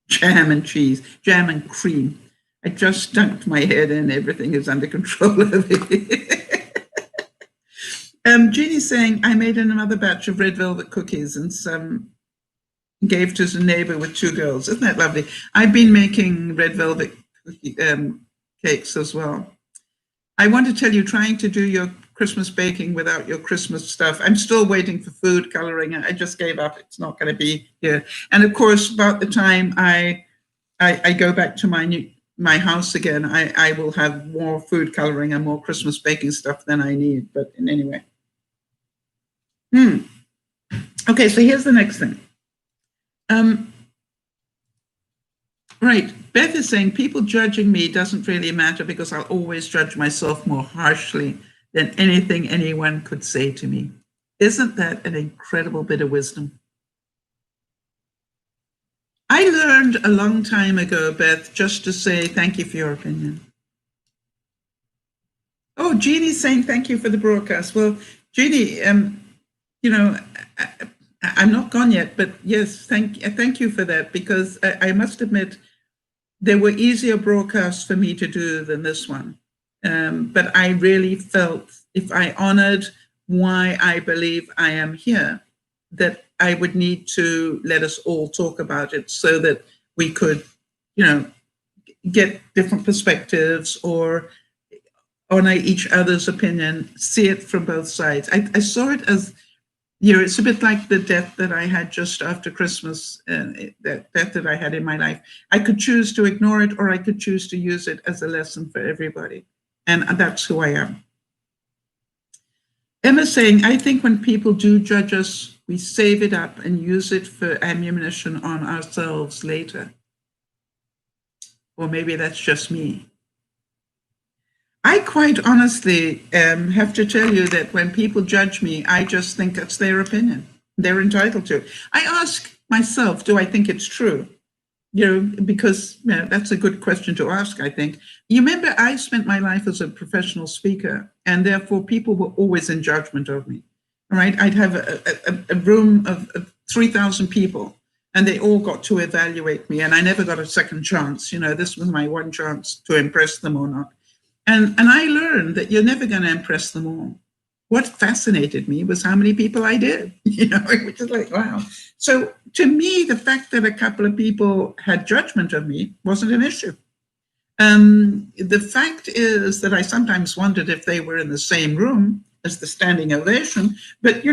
Jam and cheese, jam and cream. I just dunked my head in, everything is under control of it. Jeannie's saying, I made another batch of red velvet cookies and some gave to a neighbor with 2 girls. Isn't that lovely? I've been making red velvet cakes as well. I want to tell you, trying to do your Christmas baking without your Christmas stuff. I'm still waiting for food coloring. I just gave up. It's not going to be here. And of course, about the time I go back to my house again, I will have more food coloring and more Christmas baking stuff than I need. But anyway. Okay, so here's the next thing. Right, Beth is saying people judging me doesn't really matter because I'll always judge myself more harshly than anything anyone could say to me. Isn't that an incredible bit of wisdom? I learned a long time ago, Beth, just to say thank you for your opinion. Oh, Jeannie's saying thank you for the broadcast. Well, Jeannie, I'm not gone yet, but yes, thank you for that, because I must admit there were easier broadcasts for me to do than this one. But I really felt if I honored why I believe I am here, that I would need to let us all talk about it so that we could, get different perspectives or honor each other's opinion, see it from both sides. I saw it as, it's a bit like the death that I had just after Christmas, that death that I had in my life. I could choose to ignore it, or I could choose to use it as a lesson for everybody. And that's who I am. Emma's saying, I think when people do judge us, we save it up and use it for ammunition on ourselves later. Or maybe that's just me. I quite honestly have to tell you that when people judge me, I just think that's their opinion. They're entitled to it. I ask myself, do I think it's true? Because that's a good question to ask, I think. You remember, I spent my life as a professional speaker, and therefore people were always in judgment of me. All right, I'd have a room of 3,000 people, and they all got to evaluate me, and I never got a second chance. This was my one chance to impress them or not. And I learned that you're never going to impress them all. What fascinated me was how many people I did, which is like, wow. So to me, the fact that a couple of people had judgment of me wasn't an issue. The fact is that I sometimes wondered if they were in the same room as the standing ovation, but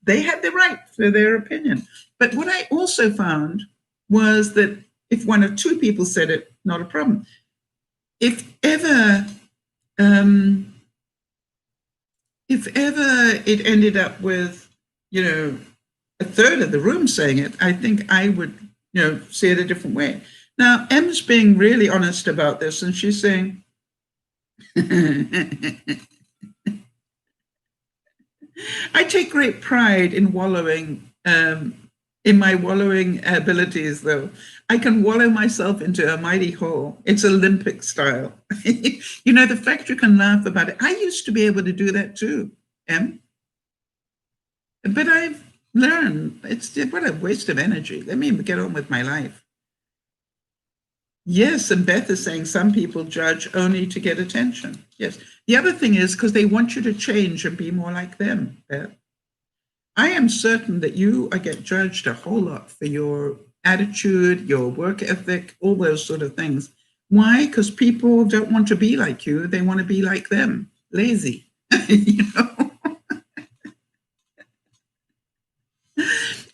they had the right for their opinion. But what I also found was that if 1 or 2 people said it, not a problem. If ever it ended up with, a third of the room saying it, I think I would, see it a different way. Now, Em's being really honest about this, and she's saying, I take great pride in wallowing, in my wallowing abilities, though. I can wallow myself into a mighty hole. It's Olympic style. The fact you can laugh about it. I used to be able to do that too, Em. But I've learned it's what a waste of energy. Let me get on with my life. Yes, and Beth is saying some people judge only to get attention. Yes. The other thing is because they want you to change and be more like them, Beth. I am certain that you get judged a whole lot for your attitude, your work ethic, all those sort of things. Why? Because people don't want to be like you. They want to be like them. Lazy, you know?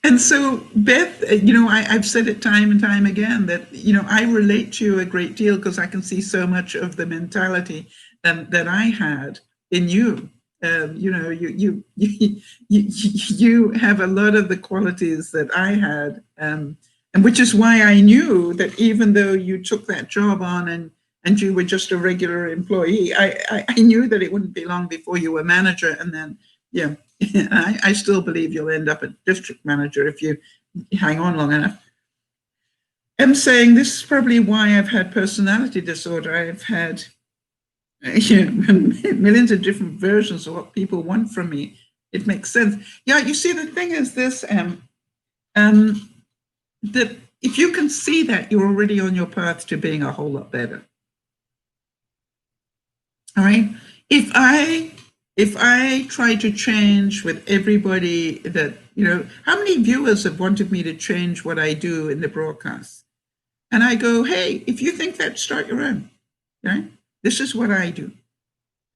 And so, Beth, I've said it time and time again that, I relate to you a great deal because I can see so much of the mentality that I had in you. You have a lot of the qualities that I had, and which is why I knew that even though you took that job on and you were just a regular employee, I knew that it wouldn't be long before you were manager, and then I still believe you'll end up a district manager if you hang on long enough. I'm saying this is probably why I've had personality disorder. I've had millions of different versions of what people want from me. It makes sense. Yeah, you see, the thing is this, that if you can see that, you're already on your path to being a whole lot better. All right? If I try to change with everybody that, how many viewers have wanted me to change what I do in the broadcast? And I go, hey, if you think that, start your own. Okay? This is what I do.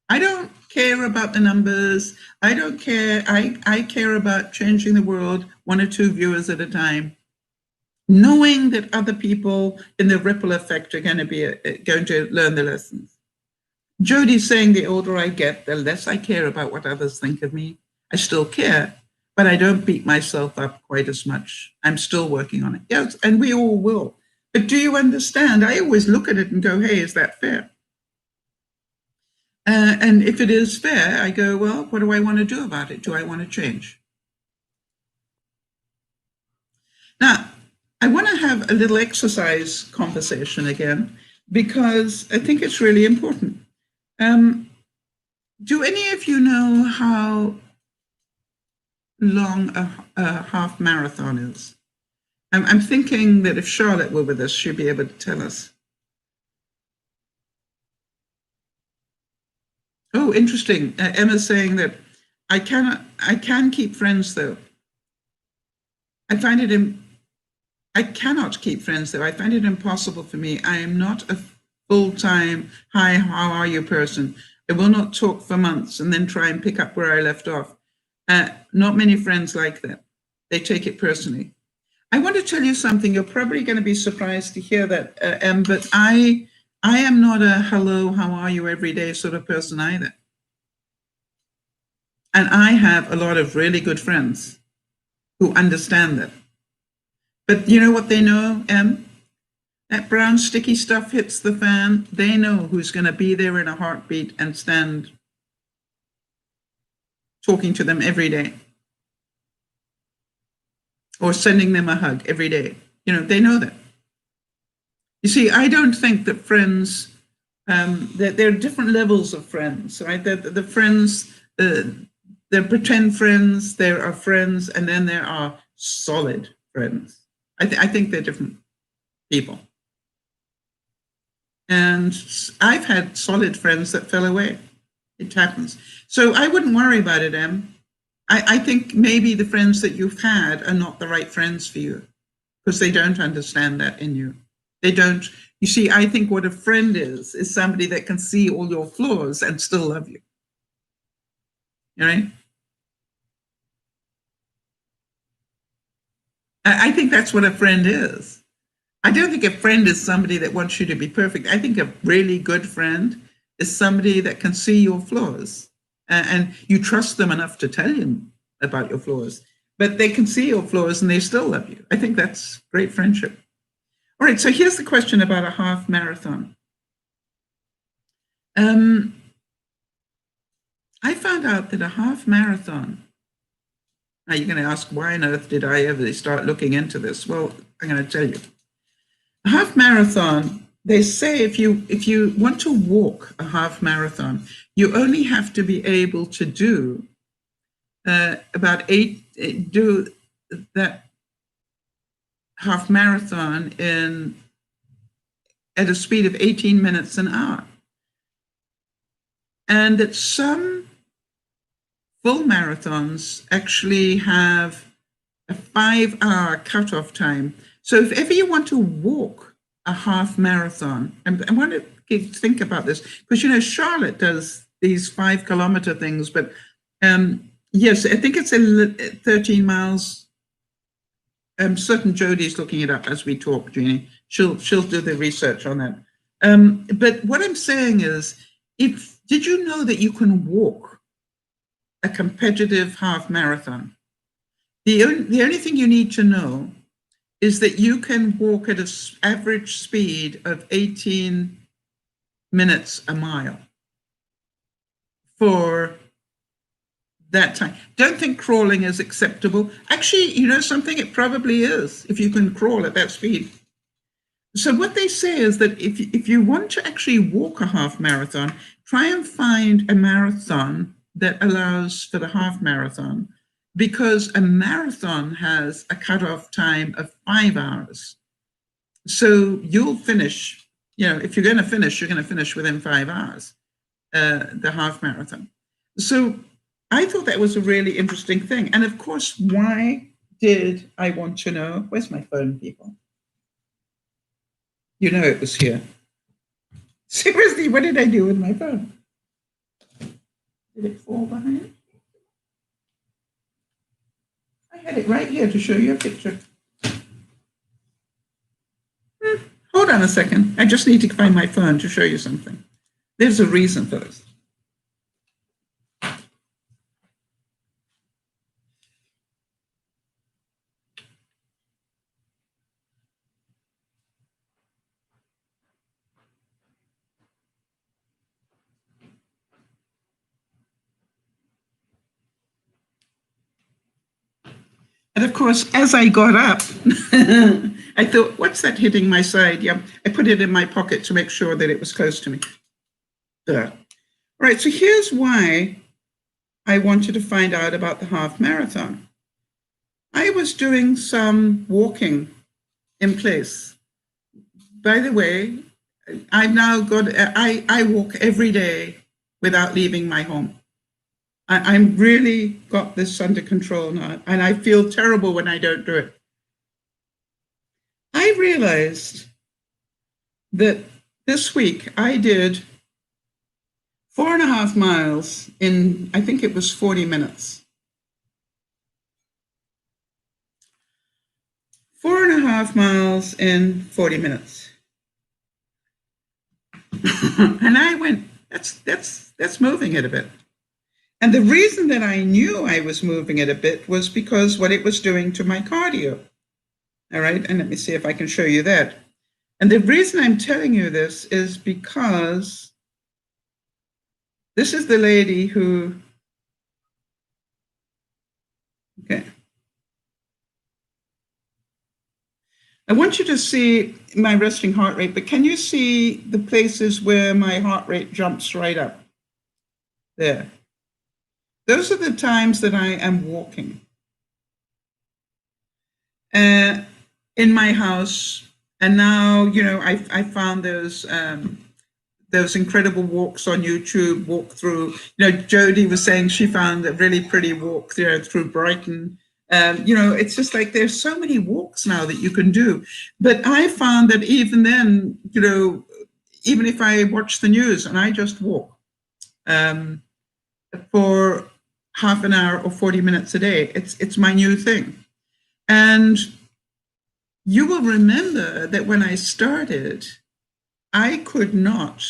I don't care about the numbers. I don't care. I care about changing the world 1 or 2 viewers at a time, knowing that other people in the ripple effect are going to learn the lessons. Jody's saying the older I get, the less I care about what others think of me. I still care, but I don't beat myself up quite as much. I'm still working on it. Yes, and we all will. But do you understand? I always look at it and go, hey, is that fair? And if it is fair, I go, well, what do I want to do about it? Do I want to change? Now, I want to have a little exercise conversation again, because I think it's really important. Do any of you know how long a half marathon is? I'm thinking that if Charlotte were with us, she'd be able to tell us. Oh, interesting. Emma's saying that I can keep friends though. I cannot keep friends though. I find it impossible for me. I am not a full-time, hi, how are you person. I will not talk for months and then try and pick up where I left off. Not many friends like that. They take it personally. I want to tell you something. You're probably going to be surprised to hear that, but I am not a hello, how are you every day sort of person either. And I have a lot of really good friends who understand that. But you know what they know, Em? That brown sticky stuff hits the fan, they know who's going to be there in a heartbeat and stand talking to them every day. Or sending them a hug every day. They know that. You see, I don't think that friends, that there are different levels of friends, right? The friends, they're pretend friends, there are friends, and then there are solid friends. I think they're different people. And I've had solid friends that fell away. It happens. So I wouldn't worry about it, Em. I think maybe the friends that you've had are not the right friends for you because they don't understand that in you. They don't. You see, I think what a friend is somebody that can see all your flaws and still love you. Right? I think that's what a friend is. I don't think a friend is somebody that wants you to be perfect. I think a really good friend is somebody that can see your flaws and you trust them enough to tell them about your flaws, but they can see your flaws and they still love you. I think that's great friendship. All right, so here's the question about a half marathon. I found out that a half marathon, now you're going to ask, why on earth did I ever start looking into this? Well, I'm going to tell you. A half marathon, they say if you want to walk a half marathon, you only have to be able to do about 8 do that half marathon at a speed of 18 minutes an hour. And that some full marathons actually have a 5-hour cutoff time. So if ever you want to walk a half marathon, and I want to think about this, because, you know, Charlotte does these 5-kilometer things, but yes, I think it's 13 miles. Certain Jodie's looking it up as we talk, Jeannie. She'll do the research on that. But what I'm saying is, did you know that you can walk a competitive half marathon? The only thing you need to know is that you can walk at an average speed of 18 minutes a mile for that time. Don't think crawling is acceptable. Actually, you know something? It probably is, if you can crawl at that speed. So what they say is that if you want to actually walk a half marathon, try and find a marathon that allows for the half marathon, because a marathon has a cutoff time of 5 hours. So you'll finish, you know, if you're going to finish, you're going to finish within 5 hours, the half marathon. So I thought that was a really interesting thing. And of course, why did I want to know? Where's my phone, people? You know it was here. Seriously, what did I do with my phone? Did it fall behind? I had it right here to show you a picture. Hold on a second. I just need to find my phone to show you something. There's a reason for this. And of course, as I got up, I thought, what's that hitting my side? Yeah, I put it in my pocket to make sure that it was close to me. All right, so here's why I wanted to find out about the half marathon. I was doing some walking in place. By the way, I've now I walk every day without leaving my home. I'm really got this under control now, and I feel terrible when I don't do it. I realized that this week I did 4.5 miles in, I think it was 40 minutes. 4.5 miles in 40 minutes. And I went, that's moving it a bit. And the reason that I knew I was moving it a bit was because what it was doing to my cardio. All right, and let me see if I can show you that. And the reason I'm telling you this is because this is the lady who, okay. I want you to see my resting heart rate, but can you see the places where my heart rate jumps right up? There. Those are the times that I am walking. In my house, and now, you know, I found those incredible walks on YouTube, walk through, you know, Jodie was saying she found a really pretty walk there through Brighton. You know, it's just like there's so many walks now that you can do. But I found that even then, you know, even if I watch the news and I just walk for half an hour or 40 minutes a day, it's my new thing. And you will remember that when I started, I could not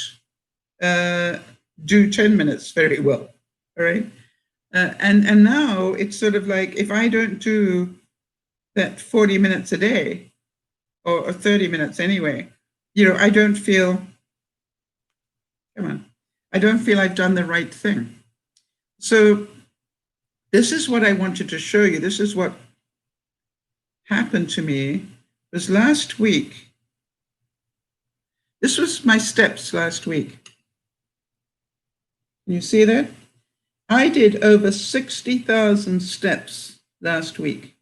do 10 minutes very well, all right? And now it's sort of like, if I don't do that 40 minutes a day, or 30 minutes anyway, you know, I don't feel, I don't feel I've done the right thing. So this is what I wanted to show you. This is what happened to me. Was last week. This was my steps last week. Can you see that? I did over 60,000 steps last week.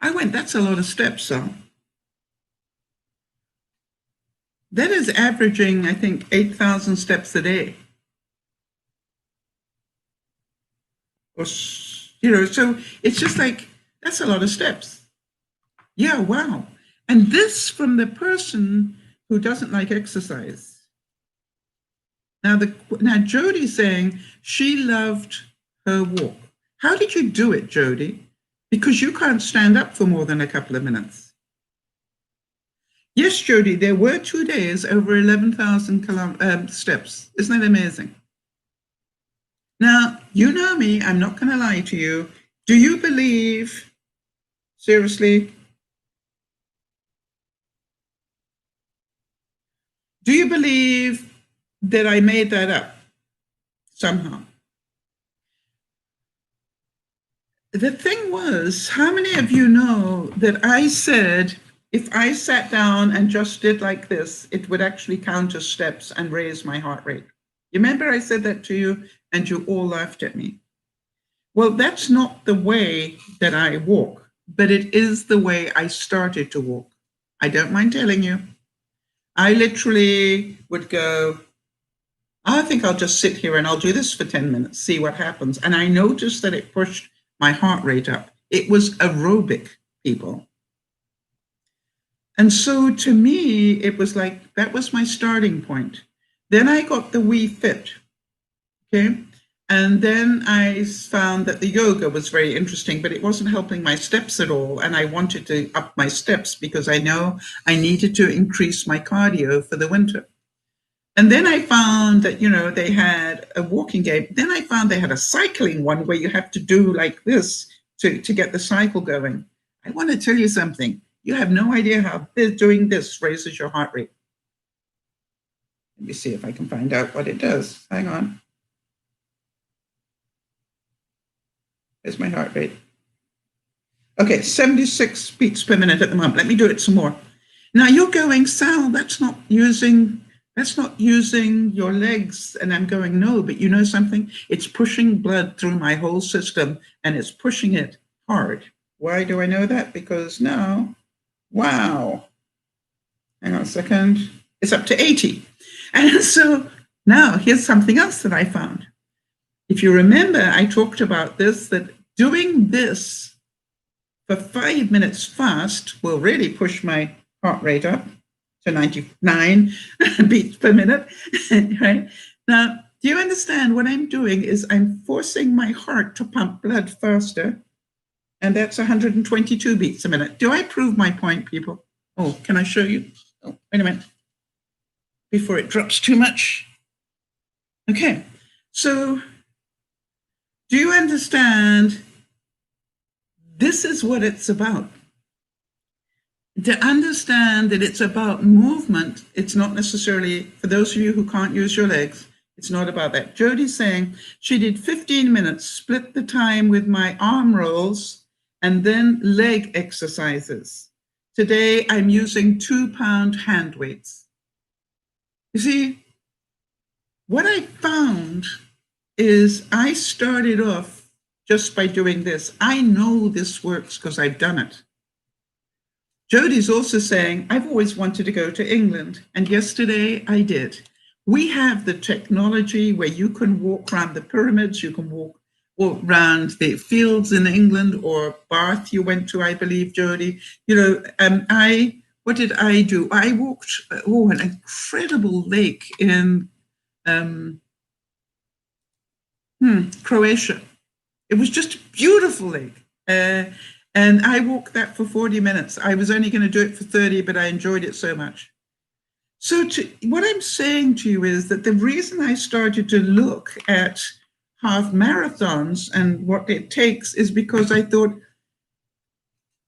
I went, that's a lot of steps, Sal. That is averaging, I think, 8,000 steps a day. Or, so it's just like, that's a lot of steps. Yeah, wow. And this from the person who doesn't like exercise. Now, Jodi's saying she loved her walk. How did you do it, Jodi? Because you can't stand up for more than a couple of minutes. Yes, Jodi, there were 2 days over 11,000 steps. Isn't that amazing? Now, you know me, I'm not going to lie to you. Do you believe, seriously, do you believe that I made that up somehow? The thing was, how many of you know that I said if I sat down and just did like this, it would actually count as steps and raise my heart rate? You remember I said that to you and you all laughed at me? Well, that's not the way that I walk, but it is the way I started to walk. I don't mind telling you. I literally would go, I think I'll just sit here and I'll do this for 10 minutes, see what happens. And I noticed that it pushed my heart rate up. It was aerobic, people. And so to me, it was like, that was my starting point. Then I got the Wii Fit, okay? And then I found that the yoga was very interesting, but it wasn't helping my steps at all. And I wanted to up my steps because I know I needed to increase my cardio for the winter. And then I found that, they had a walking game. Then I found they had a cycling one where you have to do like this to get the cycle going. I want to tell you something. You have no idea how doing this raises your heart rate. Let me see if I can find out what it does. Hang on. There's my heart rate. Okay, 76 beats per minute at the moment. Let me do it some more. Now you're going, Sal, that's not using your legs. And I'm going, no, but you know something? It's pushing blood through my whole system and it's pushing it hard. Why do I know that? Because now, wow. Hang on a second. It's up to 80. And so now here's something else that I found. If you remember, I talked about this, that doing this for 5 minutes fast will really push my heart rate up to 99 beats per minute, right? Now, do you understand what I'm doing is I'm forcing my heart to pump blood faster, and that's 122 beats a minute. Do I prove my point, people? Oh, can I show you? Oh, wait a minute. Before it drops too much. Okay, so do you understand? This is what it's about. To understand that it's about movement, it's not necessarily, for those of you who can't use your legs, it's not about that. Jodi's saying she did 15 minutes, split the time with my arm rolls and then leg exercises. Today, I'm using 2-pound hand weights. You see, what I found is I started off just by doing this. I know this works because I've done it. Jodi's also saying, I've always wanted to go to England, and yesterday I did. We have the technology where you can walk around the pyramids, you can walk around the fields in England, or Bath you went to, I believe, Jodi. What did I do? I walked, an incredible lake in Croatia. It was just a beautiful lake. And I walked that for 40 minutes. I was only going to do it for 30, but I enjoyed it so much. So what I'm saying to you is that the reason I started to look at half marathons and what it takes is because I thought,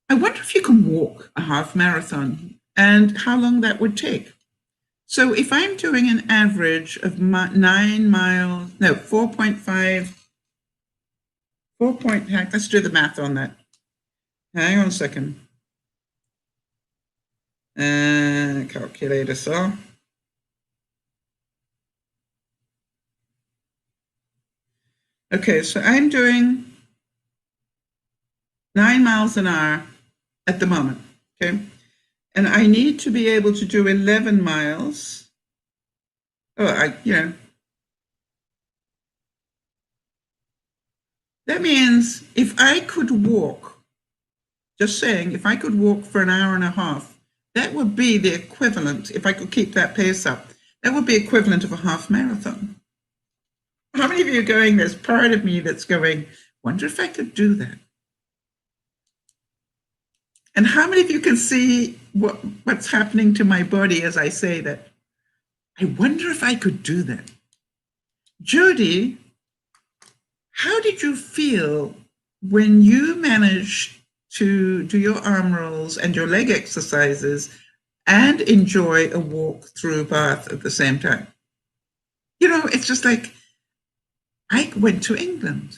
I wonder if you can walk a half marathon and how long that would take. So if I'm doing an average of 9 miles, no, 4.5, let's do the math on that. Hang on a second. Calculator, so. Okay, so I'm doing 9 miles an hour at the moment, okay? And I need to be able to do 11 miles. That means if I could walk, just saying, if I could walk for an hour and a half, that would be the equivalent, if I could keep that pace up, that would be equivalent of a half marathon. How many of you are going, there's part of me that's going, wonder if I could do that? And how many of you can see what's happening to my body as I say that? I wonder if I could do that. Jody, how did you feel when you managed to do your arm rolls and your leg exercises and enjoy a walk through Bath at the same time? You know, it's just like, I went to England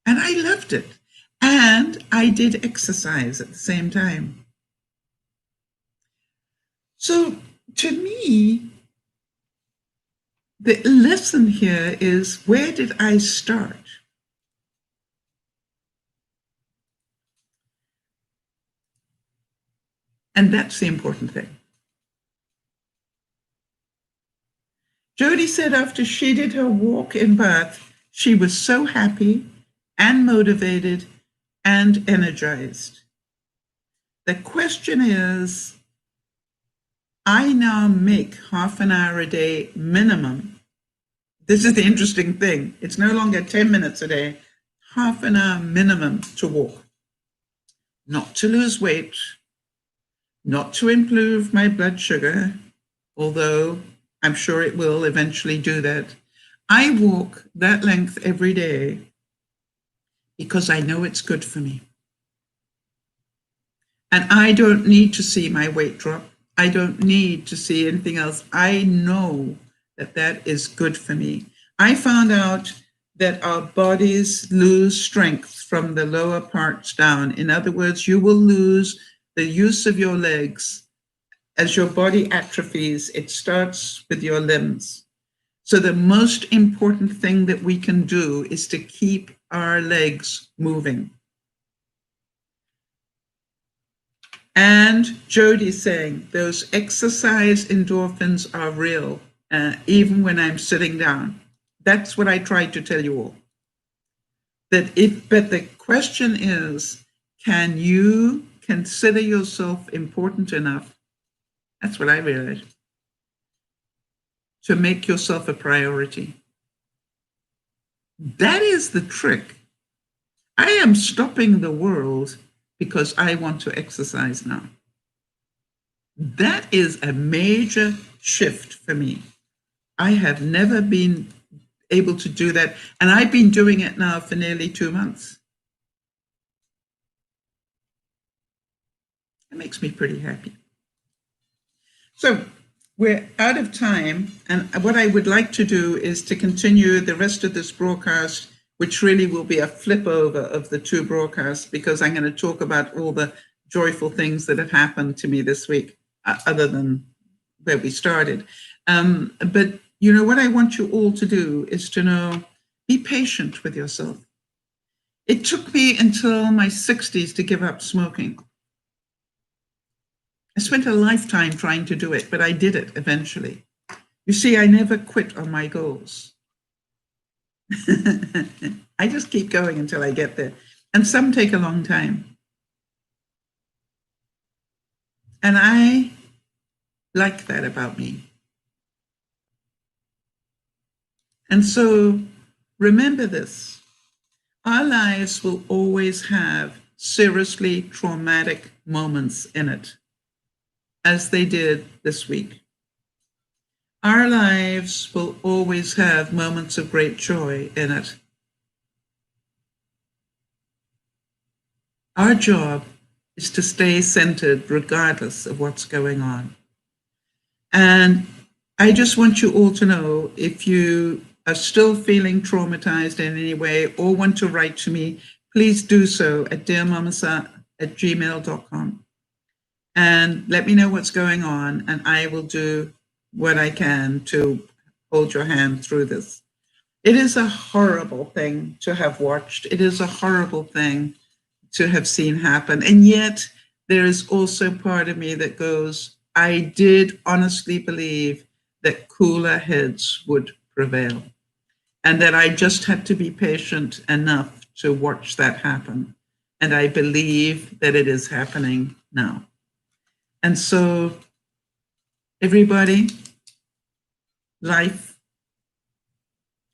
and I loved it. And I did exercise at the same time. So to me, the lesson here is, where did I start? And that's the important thing. Jody said after she did her walk in Bath, she was so happy and motivated and energized. The question is, I now make half an hour a day minimum. This is the interesting thing. It's no longer 10 minutes a day, half an hour minimum to walk. Not to lose weight, not to improve my blood sugar, although I'm sure it will eventually do that. I walk that length every day because I know it's good for me. And I don't need to see my weight drop. I don't need to see anything else. I know that that is good for me. I found out that our bodies lose strength from the lower parts down. In other words, you will lose the use of your legs. As your body atrophies, it starts with your limbs. So the most important thing that we can do is to keep our legs moving. And Jody's saying those exercise endorphins are real, even when I'm sitting down. That's what I tried to tell you all. But the question is, can you consider yourself important enough? That's what I realized. To make yourself a priority. That is the trick. I am stopping the world because I want to exercise now. That is a major shift for me. I have never been able to do that, and I've been doing it now for nearly 2 months. It makes me pretty happy. So we're out of time, and what I would like to do is to continue the rest of this broadcast, which really will be a flip over of the 2 broadcasts, because I'm going to talk about all the joyful things that have happened to me this week, other than where we started. But you know what I want you all to do is to know, be patient with yourself. It took me until my 60s to give up smoking. I spent a lifetime trying to do it, but I did it eventually. You see, I never quit on my goals. I just keep going until I get there. And some take a long time. And I like that about me. And so remember this. Our lives will always have seriously traumatic moments in it, as they did this week. Our lives will always have moments of great joy in it. Our job is to stay centered regardless of what's going on. And I just want you all to know, if you are still feeling traumatized in any way or want to write to me, please do so at DearMamaSal@gmail.com. And let me know what's going on, and I will do what I can to hold your hand through this. It is a horrible thing to have watched. It is a horrible thing to have seen happen. And yet there is also part of me that goes, I did honestly believe that cooler heads would prevail, and that I just had to be patient enough to watch that happen. And I believe that it is happening now. And so, everybody, life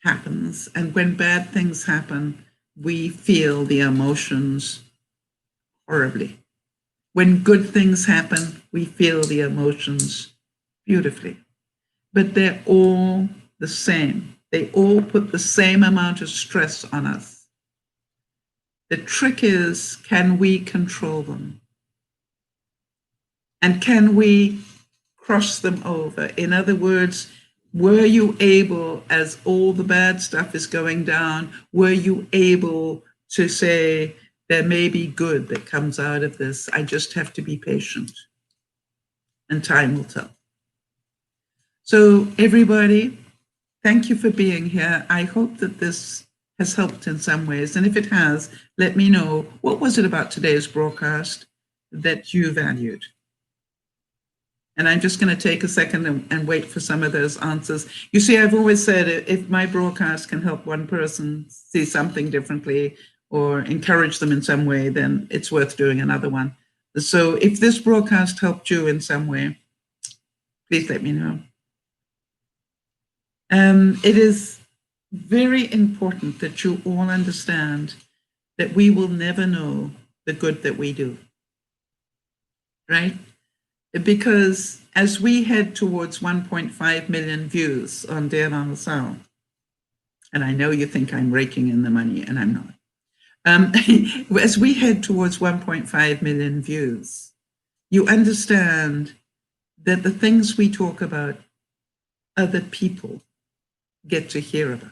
happens. And when bad things happen, we feel the emotions horribly. When good things happen, we feel the emotions beautifully. But they're all the same. They all put the same amount of stress on us. The trick is, can we control them? And can we cross them over? In other words, were you able, as all the bad stuff is going down, were you able to say, there may be good that comes out of this. I just have to be patient, and time will tell. So everybody, thank you for being here. I hope that this has helped in some ways. And if it has, let me know, what was it about today's broadcast that you valued? And I'm just going to take a second and wait for some of those answers. You see, I've always said, if my broadcast can help one person see something differently or encourage them in some way, then it's worth doing another one. So if this broadcast helped you in some way, please let me know. It is very important that you all understand that we will never know the good that we do, right? Because as we head towards 1.5 million views on DearMamaSal, and I know you think I'm raking in the money, and I'm not. As we head towards 1.5 million views, you understand that the things we talk about, other people get to hear about.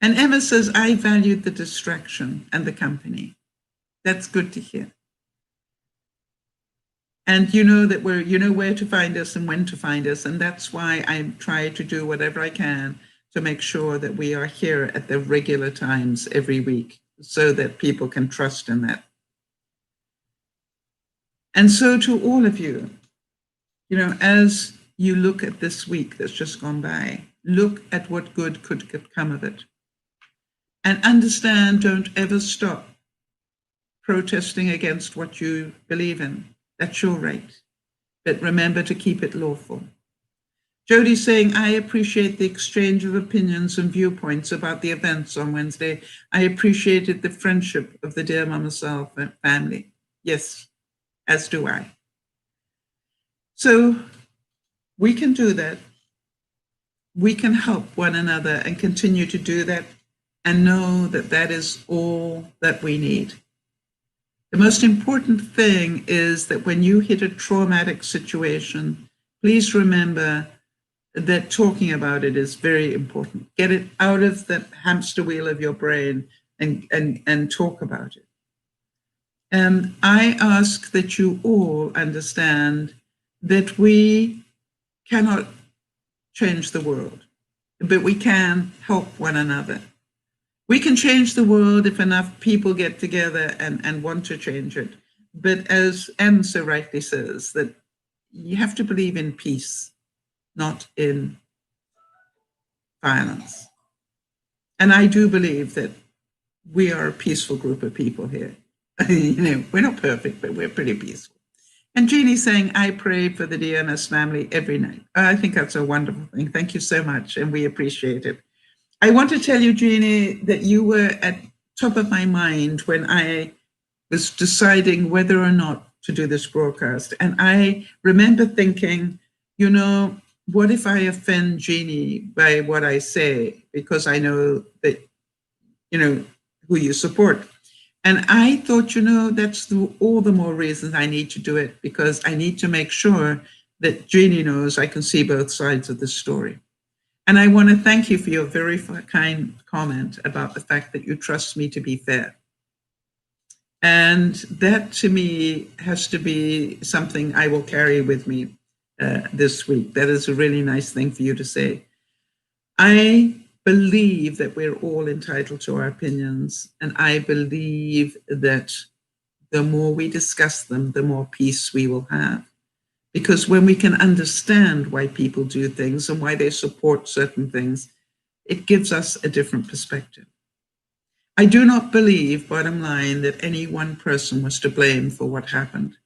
And Emma says, I valued the distraction and the company. That's good to hear. And you know that you know where to find us and when to find us. And that's why I try to do whatever I can to make sure that we are here at the regular times every week, so that people can trust in that. And so to all of you, you know, as you look at this week that's just gone by, look at what good could come of it. And understand, don't ever stop protesting against what you believe in. That's your right. But remember to keep it lawful. Jody's saying, I appreciate the exchange of opinions and viewpoints about the events on Wednesday. I appreciated the friendship of the DearMamaSal family. Yes, as do I. So we can do that. We can help one another and continue to do that, and know that that is all that we need. The most important thing is that when you hit a traumatic situation, please remember that talking about it is very important. Get it out of the hamster wheel of your brain and talk about it. And I ask that you all understand that we cannot change the world, but we can help one another. We can change the world if enough people get together and want to change it. But as Em so rightly says, that you have to believe in peace, not in violence. And I do believe that we are a peaceful group of people here. You know, we're not perfect, but we're pretty peaceful. And Jeannie's saying, I pray for the DMS family every night. I think that's a wonderful thing. Thank you so much, and we appreciate it. I want to tell you, Jeannie, that you were at top of my mind when I was deciding whether or not to do this broadcast. And I remember thinking, you know, what if I offend Jeannie by what I say, because I know that, you know, who you support. And I thought, you know, that's all the more reasons I need to do it, because I need to make sure that Jeannie knows I can see both sides of the story. And I want to thank you for your very kind comment about the fact that you trust me to be fair. And that, to me, has to be something I will carry with me this week. That is a really nice thing for you to say. I believe that we're all entitled to our opinions. And I believe that the more we discuss them, the more peace we will have. Because when we can understand why people do things and why they support certain things, it gives us a different perspective. I do not believe, bottom line, that any one person was to blame for what happened.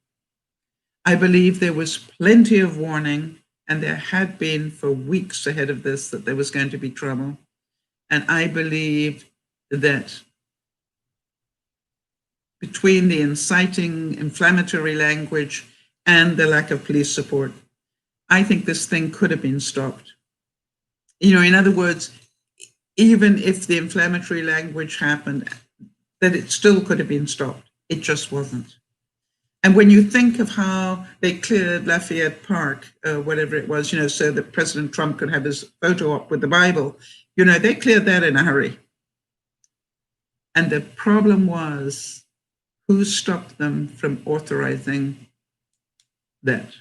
I believe there was plenty of warning, and there had been for weeks ahead of this that there was going to be trouble. And I believe that between the inciting, inflammatory language and the lack of police support, I think this thing could have been stopped. You know, in other words, even if the inflammatory language happened, that it still could have been stopped. It just wasn't. And when you think of how they cleared Lafayette Park, whatever it was, you know, so that President Trump could have his photo op with the Bible, you know, they cleared that in a hurry. And the problem was, who stopped them from authorizing that?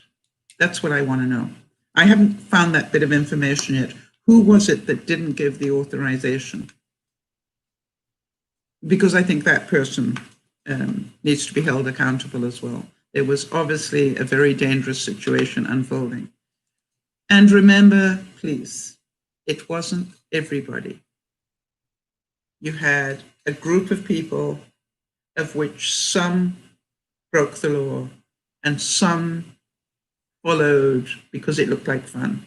That's what I want to know. I haven't found that bit of information yet. Who was it that didn't give the authorization? Because I think that person needs to be held accountable as well. There was obviously a very dangerous situation unfolding. And remember, please, it wasn't everybody. You had a group of people of which some broke the law and some followed because it looked like fun.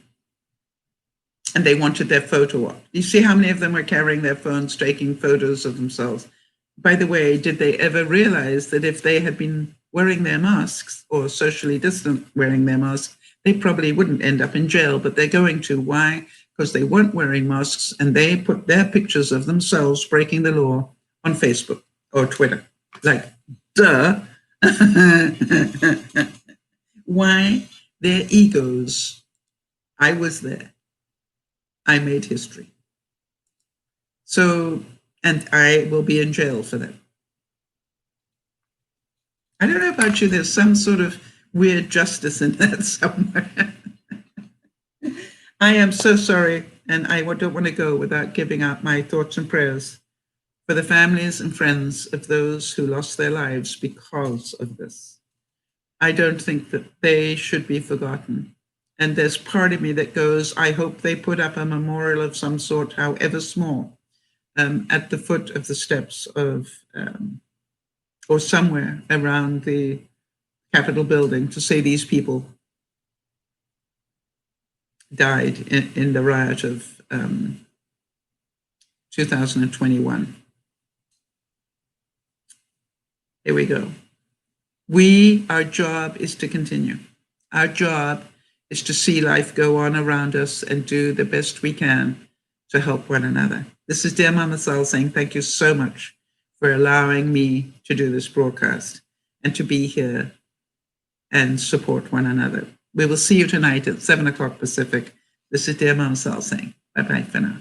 And they wanted their photo op. You see how many of them were carrying their phones, taking photos of themselves? By the way, did they ever realize that if they had been wearing their masks or socially distant wearing their masks, they probably wouldn't end up in jail, but they're going to. Why? Because they weren't wearing masks and they put their pictures of themselves breaking the law on Facebook or Twitter. Like, duh. Why? Their egos. I was there. I made history. So, and I will be in jail for that. I don't know about you, there's some sort of weird justice in that somewhere. I am so sorry, and I don't want to go without giving out my thoughts and prayers for the families and friends of those who lost their lives because of this. I don't think that they should be forgotten. And there's part of me that goes, I hope they put up a memorial of some sort, however small, at the foot of the steps of, or somewhere around the Capitol building to say these people died in the riot of 2021. Here we go. Our job is to continue. Our job is to see life go on around us and do the best we can to help one another. This is DearMamaSal saying thank you so much for allowing me to do this broadcast and to be here and support one another. We will see you tonight at 7 o'clock Pacific. This is DearMamaSal saying bye-bye for now.